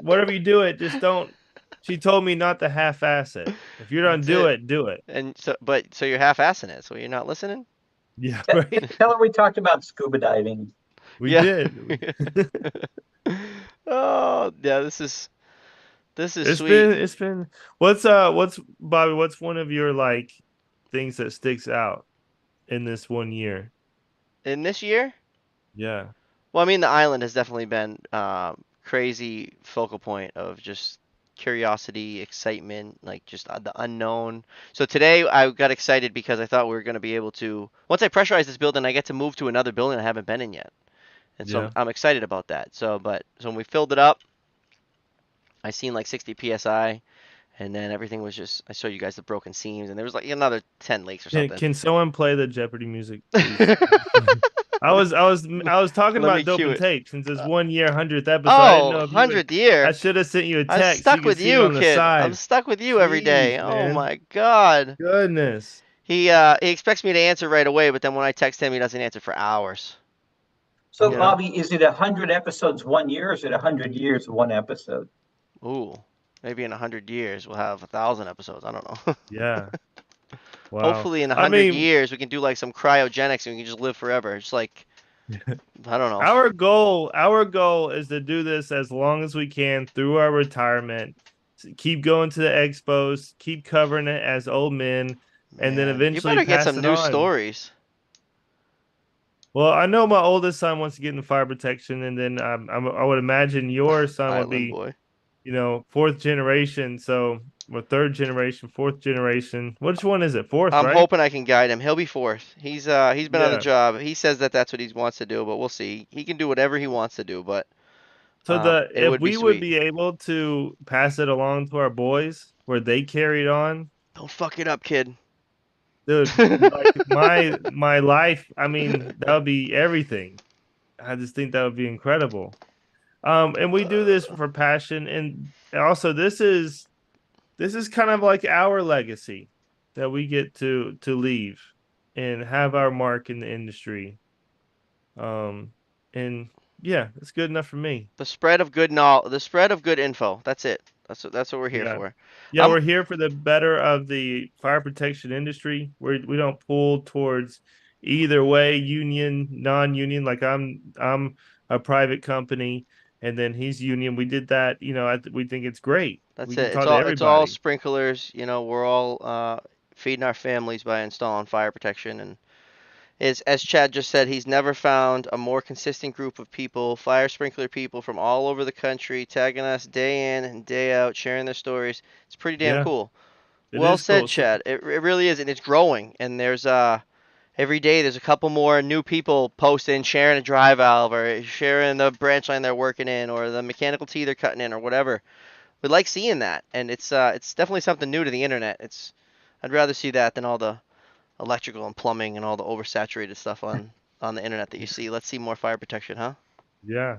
whatever you do it, just don't. She told me not to half-ass it. If you're gonna That's do it. it, do it. And so you're half-assing it. So you're not listening? Yeah, right. Tell her we talked about scuba diving. We Yeah. did. Oh, yeah. This is It's sweet. been what's Bobby, what's one of your like things that sticks out in this one year? In this year, Yeah. well, I mean, the island has definitely been crazy focal point of just curiosity, excitement, like just the unknown. So today I got excited because I thought we were going to be able to, once I pressurize this building, I get to move to another building I haven't been in yet. And so Yeah. I'm excited about that. So when we filled it up, I seen like 60 psi, and then everything was just, I showed you guys the broken seams, and there was like another 10 leaks or something. Can someone play the Jeopardy music, please? I was talking Let about me dope cue and it. tape since it's 1 year, 100th episode. I didn't Oh, know if you would. 100th year. I should have sent you a I'm text. You stuck can with see it you, on the kid. I'm side. stuck with you every day. Jeez, Oh man. my God. Goodness. He expects me to answer right away, but then when I text him, he doesn't answer for hours. So, You know? Okay. Bobby, is it 100 episodes 1 year, or is it 100 years one episode? Ooh, maybe in 100 years we'll have 1,000 episodes. I don't know. Yeah. Wow. Hopefully in a I hundred mean, years we can do like some cryogenics and we can just live forever. Just like I don't know. our goal is to do this as long as we can through our retirement. Keep going to the expos, keep covering it as old men, and then Man, you eventually better get pass some it new on. stories. Well, I know my oldest son wants to get into fire protection, and then I would imagine your son would Island be, boy. fourth generation. So, or third generation, fourth generation. Which one is it? Fourth, I'm right? hoping I can guide him. He'll be fourth. He's been on the Yeah. job. He says that that's what he wants to do, but we'll see. He can do whatever he wants to do, but So it if would be we would sweet. be able to pass it along to our boys where they carried on, Don't fuck it up, kid. dude, like my life, I mean, that would be everything. I just think that would be incredible. And we do this for passion, and also this is kind of like our legacy that we get to leave and have our mark in the industry. Um, and yeah, it's good enough for me. The spread of good info. That's it. That's what we're here Yeah. for. Yeah, I'm we're here for the better of the fire protection industry. We don't pull towards either way, union, non-union. Like I'm a private company, and then he's union. We did that. We think it's great. That's We can it. talk to It's all everybody. sprinklers. We're all feeding our families by installing fire protection. And as Chad just said, he's never found a more consistent group of people, fire sprinkler people from all over the country, tagging us day in and day out, sharing their stories. It's pretty damn Yeah, cool. it Well is said, cool. So, Chad. It really is, and it's growing. And there's every day there's a couple more new people posting, sharing a dry valve or sharing the branch line they're working in or the mechanical tee they're cutting in or whatever. We like seeing that, and it's definitely something new to the internet. I'd rather see that than all the electrical and plumbing and all the oversaturated stuff on the internet that you see. Let's see more fire protection, huh? yeah,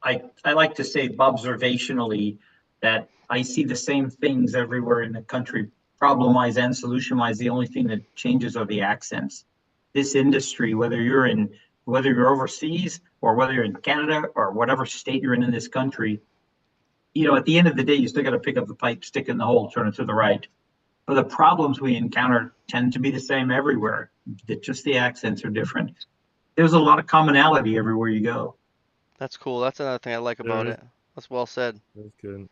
I like to say observationally that I see the same things everywhere in the country, problem wise and solution wise. The only thing that changes are the accents. This industry, whether you're overseas or whether you're in Canada or whatever state you're in this country, at the end of the day, you still got to pick up the pipe, stick it in the hole, turn it to the right. But the problems we encounter tend to be the same everywhere. Just the accents are different. There's a lot of commonality everywhere you go. That's cool. That's another thing I like there about is. it. That's well said. That's good.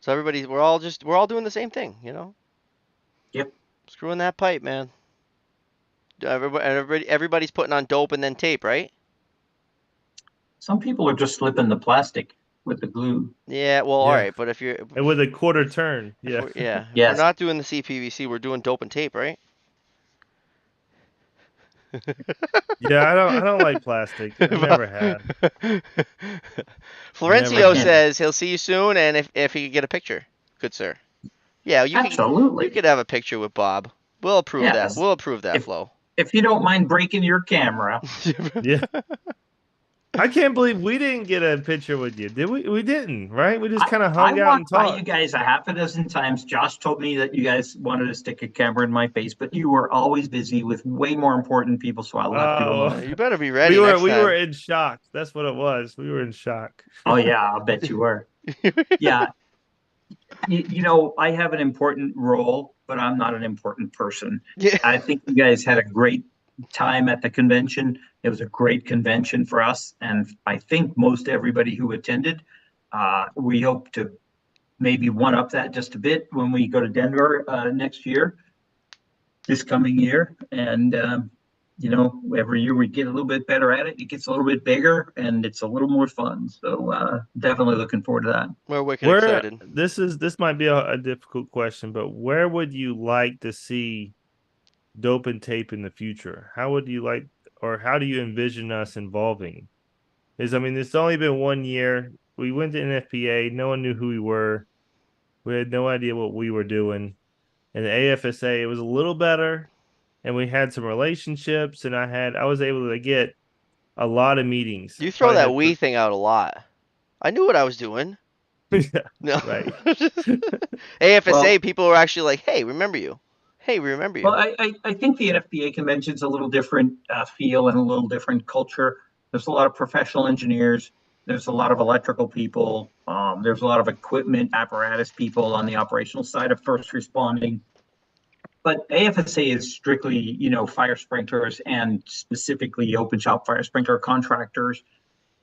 So we're all doing the same thing, you know? Yep. Screwing that pipe, man. Everybody's putting on dope and then tape, right? Some people are just slipping the plastic with the glue. Yeah, well, all Yeah. right, but And with a quarter turn. if Yeah. we're yeah, if we're Yes. not doing the CPVC, we're doing dope and tape, right? Yeah, I don't like plastic. I never have. Never I Florencio can't. have. says he'll see you soon, and if he could get a picture, good sir. Yeah, you Absolutely. could have a picture with Bob. We'll approve that. Yes. We'll approve that, If Flo. if you don't mind breaking your camera. Yeah. I can't believe we didn't get a picture with you. Did we? We didn't, right? We just I, kind of I hung out and walked by you talked. guys a half a dozen times. Josh told me that you guys wanted to stick a camera in my face, but you were always busy with way more important people, so I left you Oh, alone. You better be we ready were next we were time. in shock. That's what it was. We were in shock. Oh yeah, I'll bet you were. Yeah, I have an important role, but I'm not an important person. Yeah. I think you guys had a great time at the convention. It was a great convention for us, and I think most everybody who attended. We hope to maybe one up that just a bit when we go to Denver next year, this coming year. And, every year we get a little bit better at it. It gets a little bit bigger and it's a little more fun. So definitely looking forward to that. We're wicked Where excited. this might be a difficult question, but where would you like to see dope and tape in the future? How would you like, or how do you envision us involving? Is I mean, it's only been 1 year. We went to NFPA. No one knew who we were. We had no idea what we were doing. And the AFSA, it was a little better, and we had some relationships, and I was able to get a lot of meetings. You throw Probably that had we thing out a lot. I knew what I was doing. yeah, No. right. AFSA Well, people were actually like, "Hey, remember you? Hey, we remember well, you." I think the NFPA convention's a little different feel and a little different culture. There's a lot of professional engineers. There's a lot of electrical people. There's a lot of equipment apparatus people on the operational side of first responding. But AFSA is strictly, fire sprinklers and specifically open shop fire sprinkler contractors,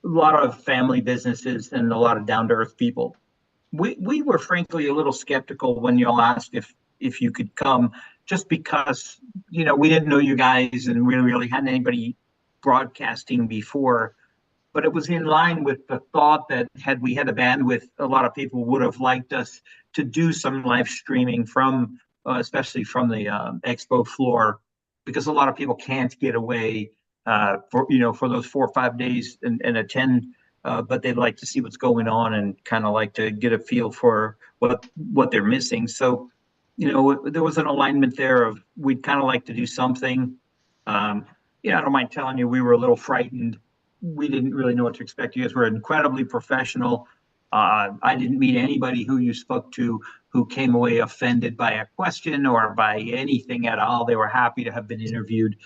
a lot of family businesses and a lot of down to earth people. We were frankly a little skeptical when y'all asked if you could come, just because, we didn't know you guys and we really hadn't anybody broadcasting before. But it was in line with the thought that had we had a bandwidth, a lot of people would have liked us to do some live streaming from, especially from the expo floor, because a lot of people can't get away for those 4 or 5 days and attend, but they'd like to see what's going on and kind of like to get a feel for what they're missing. So, there was an alignment there of we'd kind of like to do something. I don't mind telling you, we were a little frightened. We didn't really know what to expect. You guys were incredibly professional. I didn't meet anybody who you spoke to who came away offended by a question or by anything at all. They were happy to have been interviewed.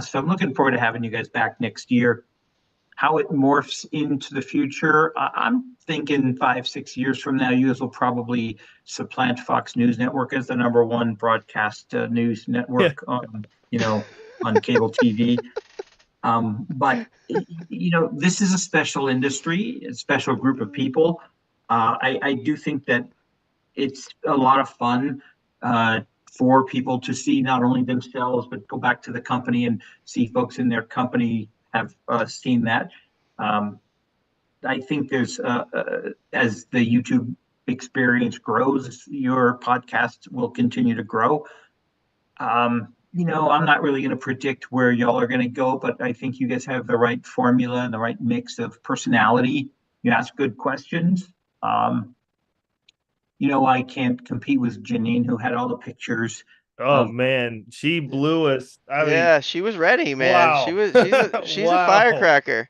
So I'm looking forward to having you guys back next year. How it morphs into the future, I'm thinking 5, 6 years from now, you guys will probably supplant Fox News Network as the number one broadcast news Yeah. network on cable TV. But this is a special industry, a special group of people. I do think that it's a lot of fun for people to see not only themselves, but go back to the company and see folks in their company have seen that. Um, I think as the YouTube experience grows, your podcast will continue to grow. I'm not really going to predict where y'all are going to go, but I think you guys have the right formula and the right mix of personality. You ask good questions. Um, I can't compete with Janine, who had all the pictures Oh of, man, she blew us. I mean, Yeah, she was ready, man. wow. She's a Wow. firecracker.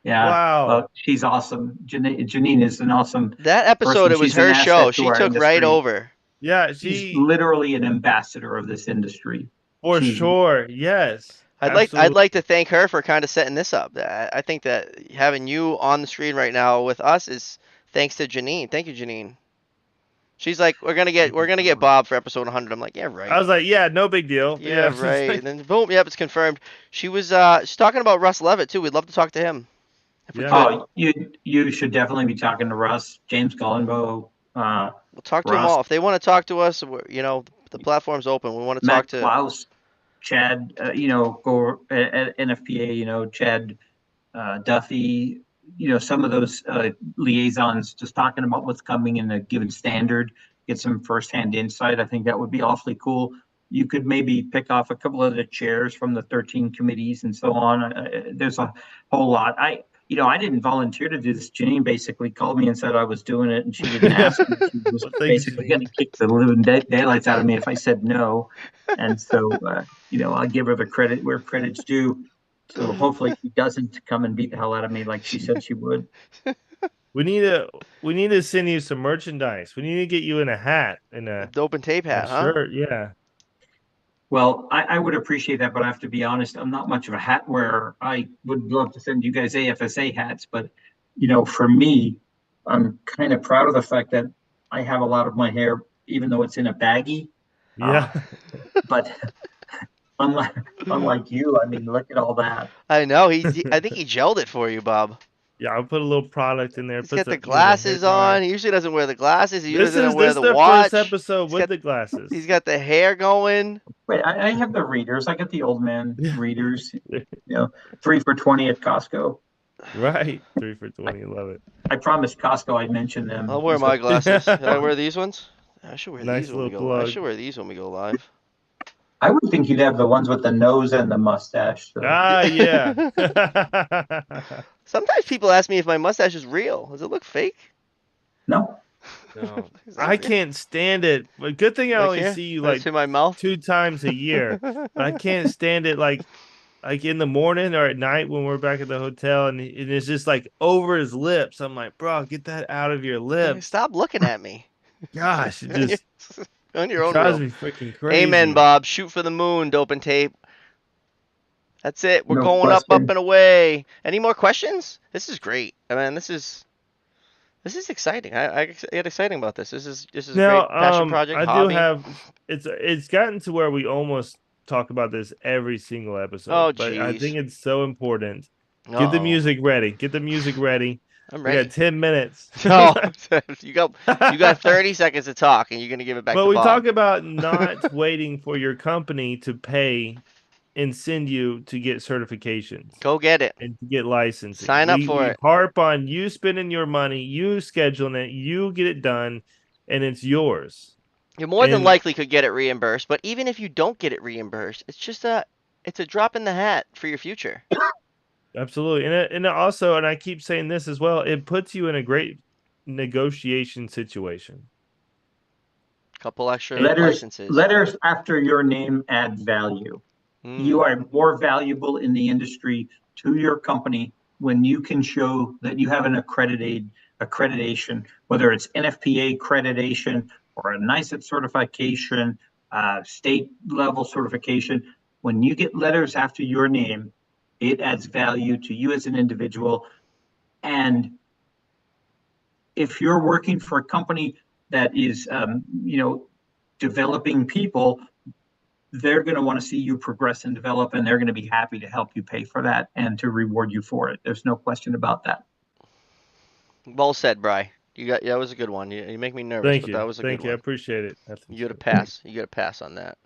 yeah, Wow. well, she's awesome. Janine is an awesome That episode, person. it was She's an her show. asset to She our took right industry. over. Yeah, She's she literally an ambassador of this industry. for She's sure. Yes. I'd like to Absolutely. thank her for kind of setting this up. I think that having you on the screen right now with us is thanks to Janine. Thank you, Janine. She's like, Thank we're you gonna so get much. Bob for episode 100. I'm like, yeah, I right. was like, yeah, no big deal. Yeah, Yeah. right. And then boom, yep, it's confirmed. She's talking about Russ Levitt too. We'd love to talk to him if we Yeah. could. Oh, you should definitely be talking to Russ, James Gullenbo. We'll talk to them Ross, all. If they want to talk to us, the platform's open. We want to talk Matt to. Klaus, Chad, go at NFPA, Chad Duffy, some of those liaisons, just talking about what's coming in a given standard, get some firsthand insight. I think that would be awfully cool. You could maybe pick off a couple of the chairs from the 13 committees and so on. There's a whole lot. I didn't volunteer to do this. Janine basically called me and said I was doing it, and she didn't ask me. She was Well, thanks, basically going to kick the living daylights out of me if I said no. And so, I'll give her the credit where credit's due. So hopefully she doesn't come and beat the hell out of me like she said she would. we need to send you some merchandise. We need to get you in a hat and a Dope and tape hat, huh? shirt. Yeah. Well, I would appreciate that, but I have to be honest, I'm not much of a hat wearer. I would love to send you guys AFSA hats, but for me, I'm kind of proud of the fact that I have a lot of my hair, even though it's in a baggie. Yeah. But unlike you, I mean, look at all that. I know. I think he gelled it for you, Bob. Yeah, I'll put a little product in there. He's Put got the the glasses hair dryer. on. He usually doesn't wear the glasses. He usually This doesn't is wear this the the watch. first episode He's with got the glasses. He's got the hair going. Wait, I have the readers. I got the old man readers. 3 for $20 at Costco. Right. 3 for 20. Love it. I promised Costco I'd mention them. I'll wear my glasses. Did I wear these ones? I should wear Nice these when we little go. I plug. should wear these when we go live. I would think you'd have the ones with the nose and the mustache. So. Ah, yeah. Sometimes people ask me if my mustache is real. Does it look fake? No. No, Is that I real? can't stand it. But good thing I Like only here? see you Right like to my mouth. 2 times a year. But I can't stand it like in the morning or at night when we're back at the hotel and it's just like over his lips. I'm like, bro, get that out of your lips. Stop looking at me. Gosh, it just On your own drives road. me freaking crazy. Amen, Bob. Shoot for the moon, dope and tape. That's it. We're No going up question. and away. Any more questions? This is great. I mean, this is exciting. I get exciting about this. This is a Now, great passion project, I hobby. do have it's gotten to where we almost talk about this every single episode. Oh, but I geez. think it's so important. Get the Uh-oh. music ready. Get the music ready. I'm We ready. got 10 minutes. No, you got 30 seconds to talk, and you're gonna give it back But to we Bob. talk about not waiting for your company to pay and send you to get certifications Go get it. and to get licensing. Sign up for we it. harp on you spending your money, you scheduling it, you get it done, and it's yours. You more than And- likely could get it reimbursed, but even if you don't get it reimbursed, it's a drop in the hat for your future. Absolutely. And also, and I keep saying this as well, it puts you in a great negotiation situation. Couple extra Letters licenses. letters after your name add value. You are more valuable in the industry to your company when you can show that you have an accreditation, whether it's NFPA accreditation or a NICET certification, state level certification. When you get letters after your name, it adds value to you as an individual. And if you're working for a company that is, developing people, they're going to want to see you progress and develop, and they're going to be happy to help you pay for that and to reward you for it. There's no question about that. Well said, Bry. That was a good one. You make me nervous, Thank but you. that was a Thank good you. I one. appreciate it. You get a pass. You get a pass on that.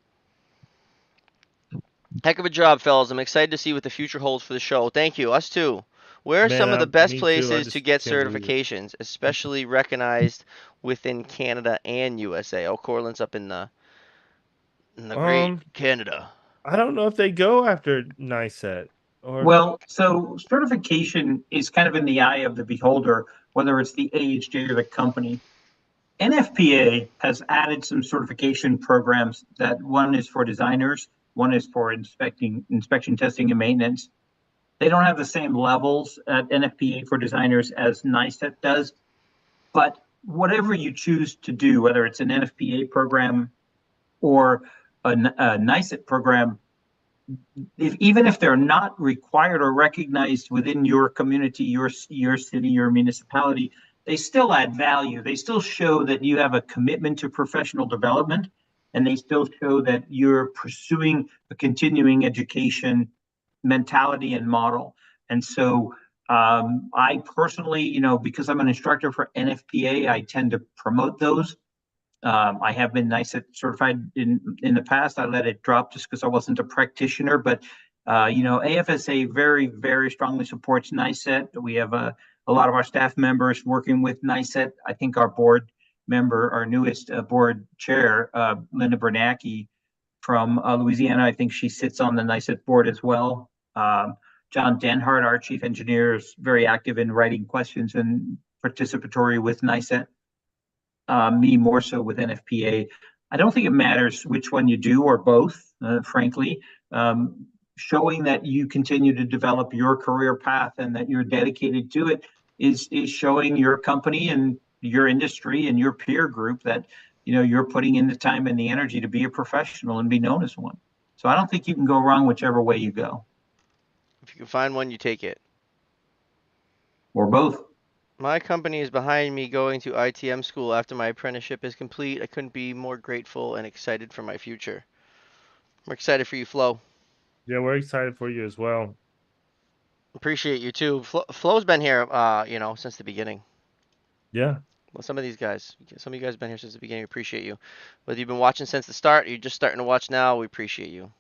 Heck of a job, fellas. I'm excited to see what the future holds for the show. Thank you. Us too. Where are some of the best me too. I places just to get can't believe it. certifications, especially recognized within Canada and USA? Oh, Cortland's up in the great Canada. I don't know if they go after NICET or Well, so certification is kind of in the eye of the beholder, whether it's the AHJ or the company. NFPA has added some certification programs that one is for designers, one is for inspection, testing, and maintenance. They don't have the same levels at NFPA for designers as NICET does, but whatever you choose to do, whether it's an NFPA program or a NICET program, even if they're not required or recognized within your community, your city, your municipality, they still add value. They still show that you have a commitment to professional development, and they still show that you're pursuing a continuing education mentality and model. And so I personally, because I'm an instructor for NFPA, I tend to promote those. I have been NICET certified in the past. I let it drop just because I wasn't a practitioner, but AFSA very, very strongly supports NICET. We have a lot of our staff members working with NICET. I think our board member, our newest board chair, Linda Bernanke from Louisiana, I think she sits on the NICET board as well. John Denhart, our chief engineer, is very active in writing questions and participatory with NICET. Me more so with NFPA. I don't think it matters which one you do or both, frankly. Showing that you continue to develop your career path and that you're dedicated to it is showing your company and your industry and your peer group that you're putting in the time and the energy to be a professional and be known as one. So I don't think you can go wrong whichever way you go. If you can find one, you take it. Or both. My company is behind me going to ITM school after my apprenticeship is complete. I couldn't be more grateful and excited for my future. We're excited for you, Flo. Yeah, we're excited for you as well. Appreciate you too. Flo's been here, since the beginning. Yeah. Well, some of you guys have been here since the beginning. We appreciate you. Whether you've been watching since the start, or you're just starting to watch now, we appreciate you.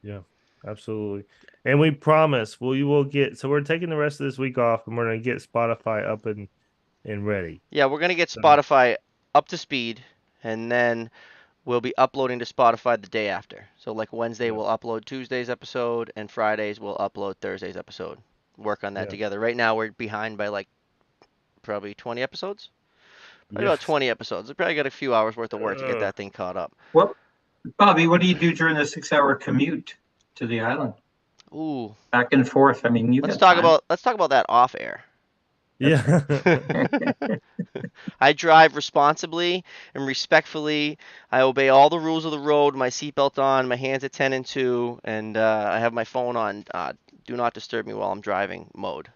Yeah, absolutely. And we promise we will get, so we're taking the rest of this week off and we're going to get Spotify up and ready. Yeah, we're gonna get So, Spotify up to speed, and then we'll be uploading to Spotify the day after. So like Wednesday, yeah, we'll upload Tuesday's episode, and Fridays we'll upload Thursday's episode. Work on that yeah. together. Right now we're behind by like probably 20 episodes. Probably about Yes. 20 episodes. We probably got a few hours worth of work to get Uh, that thing caught up. Well, Bobby, what do you do during the 6-hour commute to the island? Ooh, Back and forth. I mean, you let's got talk time. about let's talk about that off air. That's right. yeah. I drive responsibly and respectfully. I obey all the rules of the road. My seatbelt on, my hands at 10 and 2, and I have my phone on do not disturb me while I'm driving mode.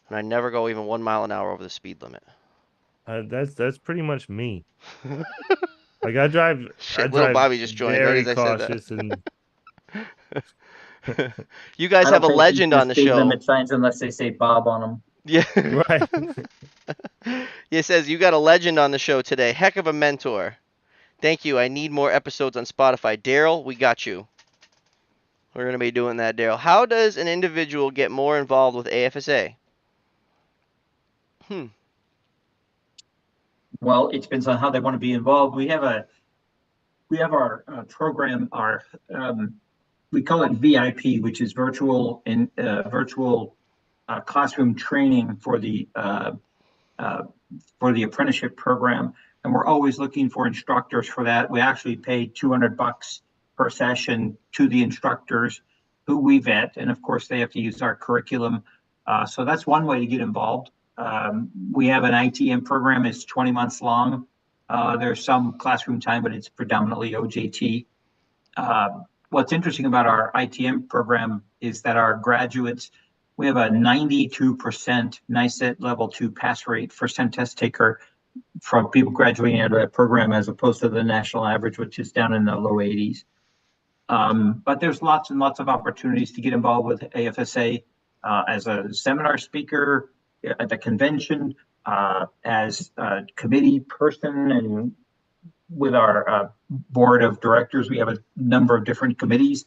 And I never go even 1 mile an hour over the speed limit. That's pretty much me. Like I drive I Shit, little drive Bobby just joined right very as I said that. cautious and You guys I have don't a pay attention legend to on the speed show. limit signs unless they say Bob on them. Yeah. right. It says you got a legend on the show today. Heck of a mentor. Thank you. I need more episodes on Spotify. Daryl, we got you. We're going to be doing that, Daryl. How does an individual get more involved with AFSA? Well, it depends on how they want to be involved. We have our program, we call it VIP, which is virtual classroom training for the apprenticeship program, and we're always looking for instructors for that. We actually pay $200 per session to the instructors who we vet, and of course they have to use our curriculum. So that's one way to get involved. We have an ITM program. It's 20 months long. There's some classroom time, but it's predominantly OJT. What's interesting about our ITM program is that our graduates, we have a 92% NICET level 2 pass rate, first time test taker from people graduating out of that program, as opposed to the national average, which is down in the low 80s. But there's lots and lots of opportunities to get involved with AFSA as a seminar speaker at the convention, as a committee person, and with our board of directors. We have a number of different committees.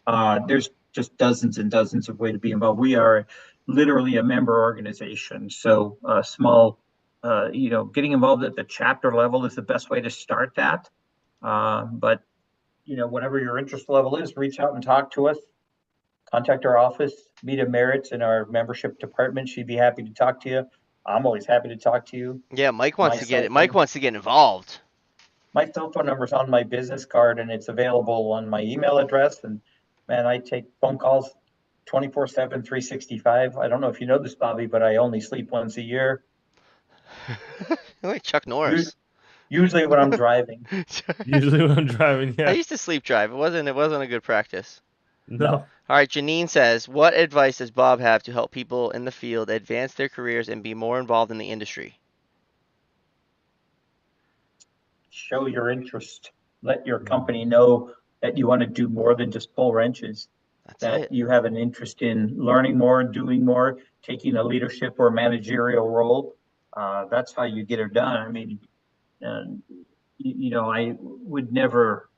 There's just dozens and dozens of ways to be involved. We are literally a member organization, so small. Getting involved at the chapter level is the best way to start that. But whatever your interest level is, reach out and talk to us. Contact our office, Meta Merritt's in our membership department. She'd be happy to talk to you. I'm always happy to talk to you. Yeah, Mike My wants to get cell it. Mike phone, wants to get involved. my cell phone number is on my business card, and it's available on my email address. And man, I take phone calls 24/7, 365. I don't know if you know this, Bobby, but I only sleep once a year, You're like Chuck Norris. usually when I'm driving. Usually when I'm driving, I yeah. used to sleep drive. It wasn't a good practice. No. No. All right, Janine says, what advice does Bob have to help people in the field advance their careers and be more involved in the industry? Show your interest. Let your company know that you want to do more than just pull wrenches. That's that it. you have an interest in learning more, doing more, taking a leadership or managerial role. That's how you get it done. I mean, uh, I would never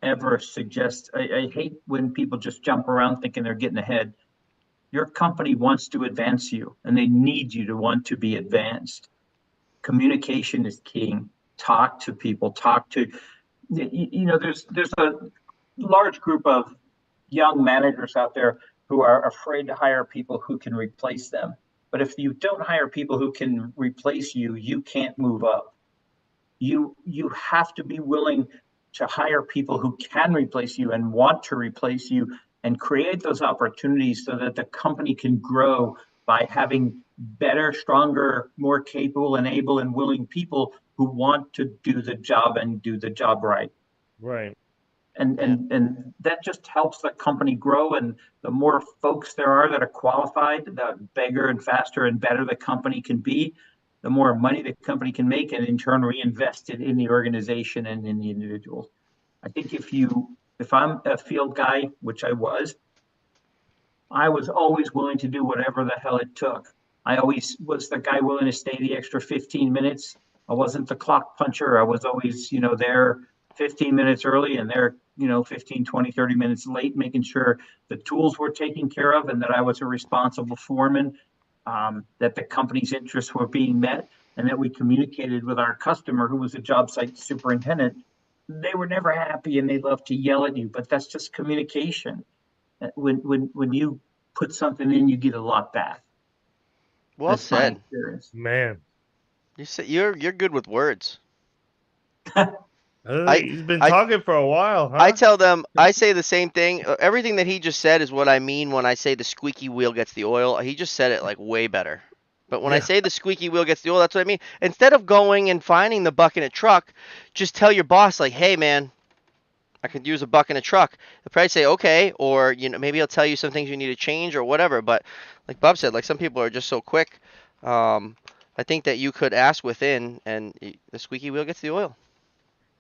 ever suggest. I hate when people just jump around thinking they're getting ahead. Your company wants to advance you, and they need you to want to be advanced. Communication is king. Talk to people. There's a large group of young managers out there who are afraid to hire people who can replace them. But if you don't hire people who can replace you, you can't move up. You have to be willing to hire people who can replace you and want to replace you and create those opportunities so that the company can grow by having better, stronger, more capable and able and willing people who want to do the job and do the job right. Right. and Yeah. and and that just helps the company grow. And the more folks there are that are qualified, the bigger and faster and better the company can be, the more money the company can make, and in turn reinvest it in the organization and in the individuals. I think if I'm a field guy, which I was always willing to do whatever the hell it took. I always was the guy willing to stay the extra 15 minutes. I wasn't the clock puncher. I was always, there 15 minutes early and there, 15, 20, 30 minutes late, making sure the tools were taken care of and that I was a responsible foreman, that the company's interests were being met, and that we communicated with our customer, who was a job site superintendent. They were never happy and they love to yell at you, but that's just communication. When you put something in, you get a lot back. Well That's my said. experience. Man. You're good with words. I He's been I talking for a while, I huh? tell them, I say the same thing. Everything that he just said is what I mean when I say the squeaky wheel gets the oil. He just said it like way better. But when I Yeah. say the squeaky wheel gets the oil, that's what I mean. Instead of going and finding the buck in a truck, just tell your boss like, "Hey man, I could use a buck in a truck." They'll probably say okay, or maybe he'll tell you some things you need to change or whatever. But like Bob said, like some people are just so quick. I think that you could ask within, and the squeaky wheel gets the oil.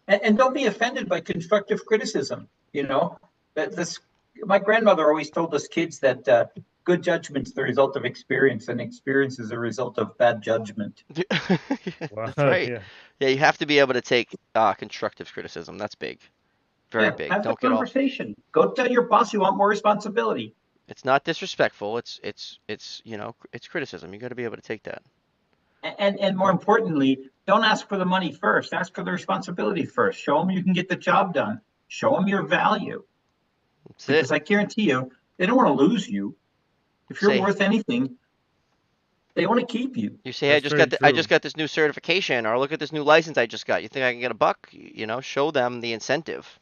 And don't be offended by constructive criticism. That this My grandmother always told us kids that good judgment's the result of experience, and experience is a result of bad judgment. Wow. That's right. Yeah. Yeah, you have to be able to take constructive criticism. That's big. Very Yeah, big. have the Don't get all. conversation. Go tell your boss you want more responsibility. It's not disrespectful. It's criticism. You got to be able to take that. And more importantly, don't ask for the money first. Ask for the responsibility first. Show them you can get the job done. Show them your value, That's it. because I guarantee you, they don't want to lose you. If you're Say worth anything, they want to keep you. you say That's very I true. just got this new certification, or look at this new license I just got. You think I can get a buck? Show them the incentive.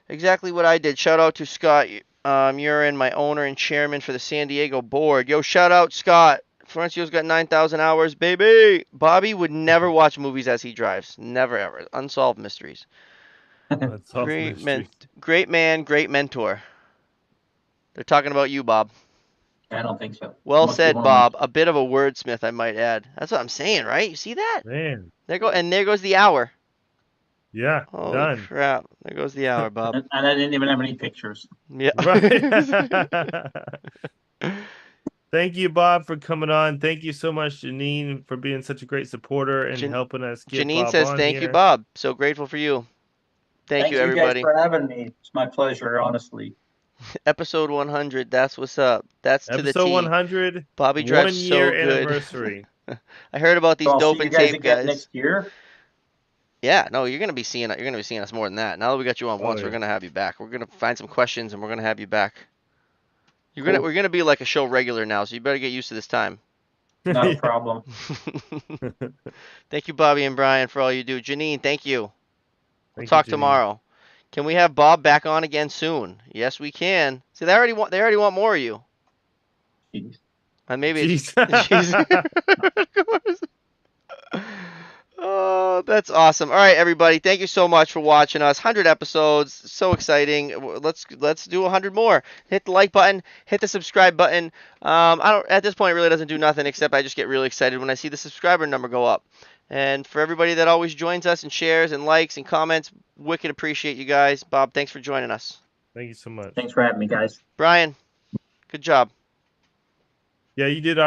Exactly what I did. Shout out to Scott Murin, my owner and chairman for the San Diego board. Yo, shout out Scott. Florencio's got 9,000 hours, baby. Bobby would never watch movies as he drives. Never ever. Unsolved mysteries. That's all mystery. Great man, great mentor. They're talking about you, Bob. I don't think so. Well Mostly said, hormones. Bob. A bit of a wordsmith, I might add. That's what I'm saying, right? You see that? Man. There goes the hour. Yeah. Holy Done. crap. There goes the hour, Bob. And I didn't even have any pictures. Yeah. Right. Thank you, Bob, for coming on. Thank you so much, Janine, for being such a great supporter and Jan- helping us get Janine Bob says, on "Thank you, here. Bob. So grateful for you." Thank you, Thank you guys everybody. for having me. It's my pleasure, honestly. Episode 100. That's what's up. That's to the Episode T. 100, Bobby drives 1 year so good. anniversary. I heard about So these I'll see dope you and guys tape again guys. next year. Yeah, no, you're gonna be seeing us more than that. Now that we got you on Oh, once, we're yeah. gonna have you back. We're gonna find some questions and we're gonna have you back. Cool. We're gonna be like a show regular now, so you better get used to this time. Not a problem. Thank you, Bobby and Brian, for all you do. Janine, thank you. We'll Thank you, talk Janine. tomorrow. Can we have Bob back on again soon? Yes, we can. See, they already want more of you. Jeez. And maybe it's. Jeez. Oh, that's awesome. All right, everybody. Thank you so much for watching us. 100 episodes. So exciting. Let's do 100 more. Hit the like button. Hit the subscribe button. I don't at this point it really doesn't do nothing except I just get really excited when I see the subscriber number go up. And for everybody that always joins us and shares and likes and comments, wicked appreciate you guys. Bob, thanks for joining us. Thank you so much. Thanks for having me, guys. Brian, good job. Yeah, you did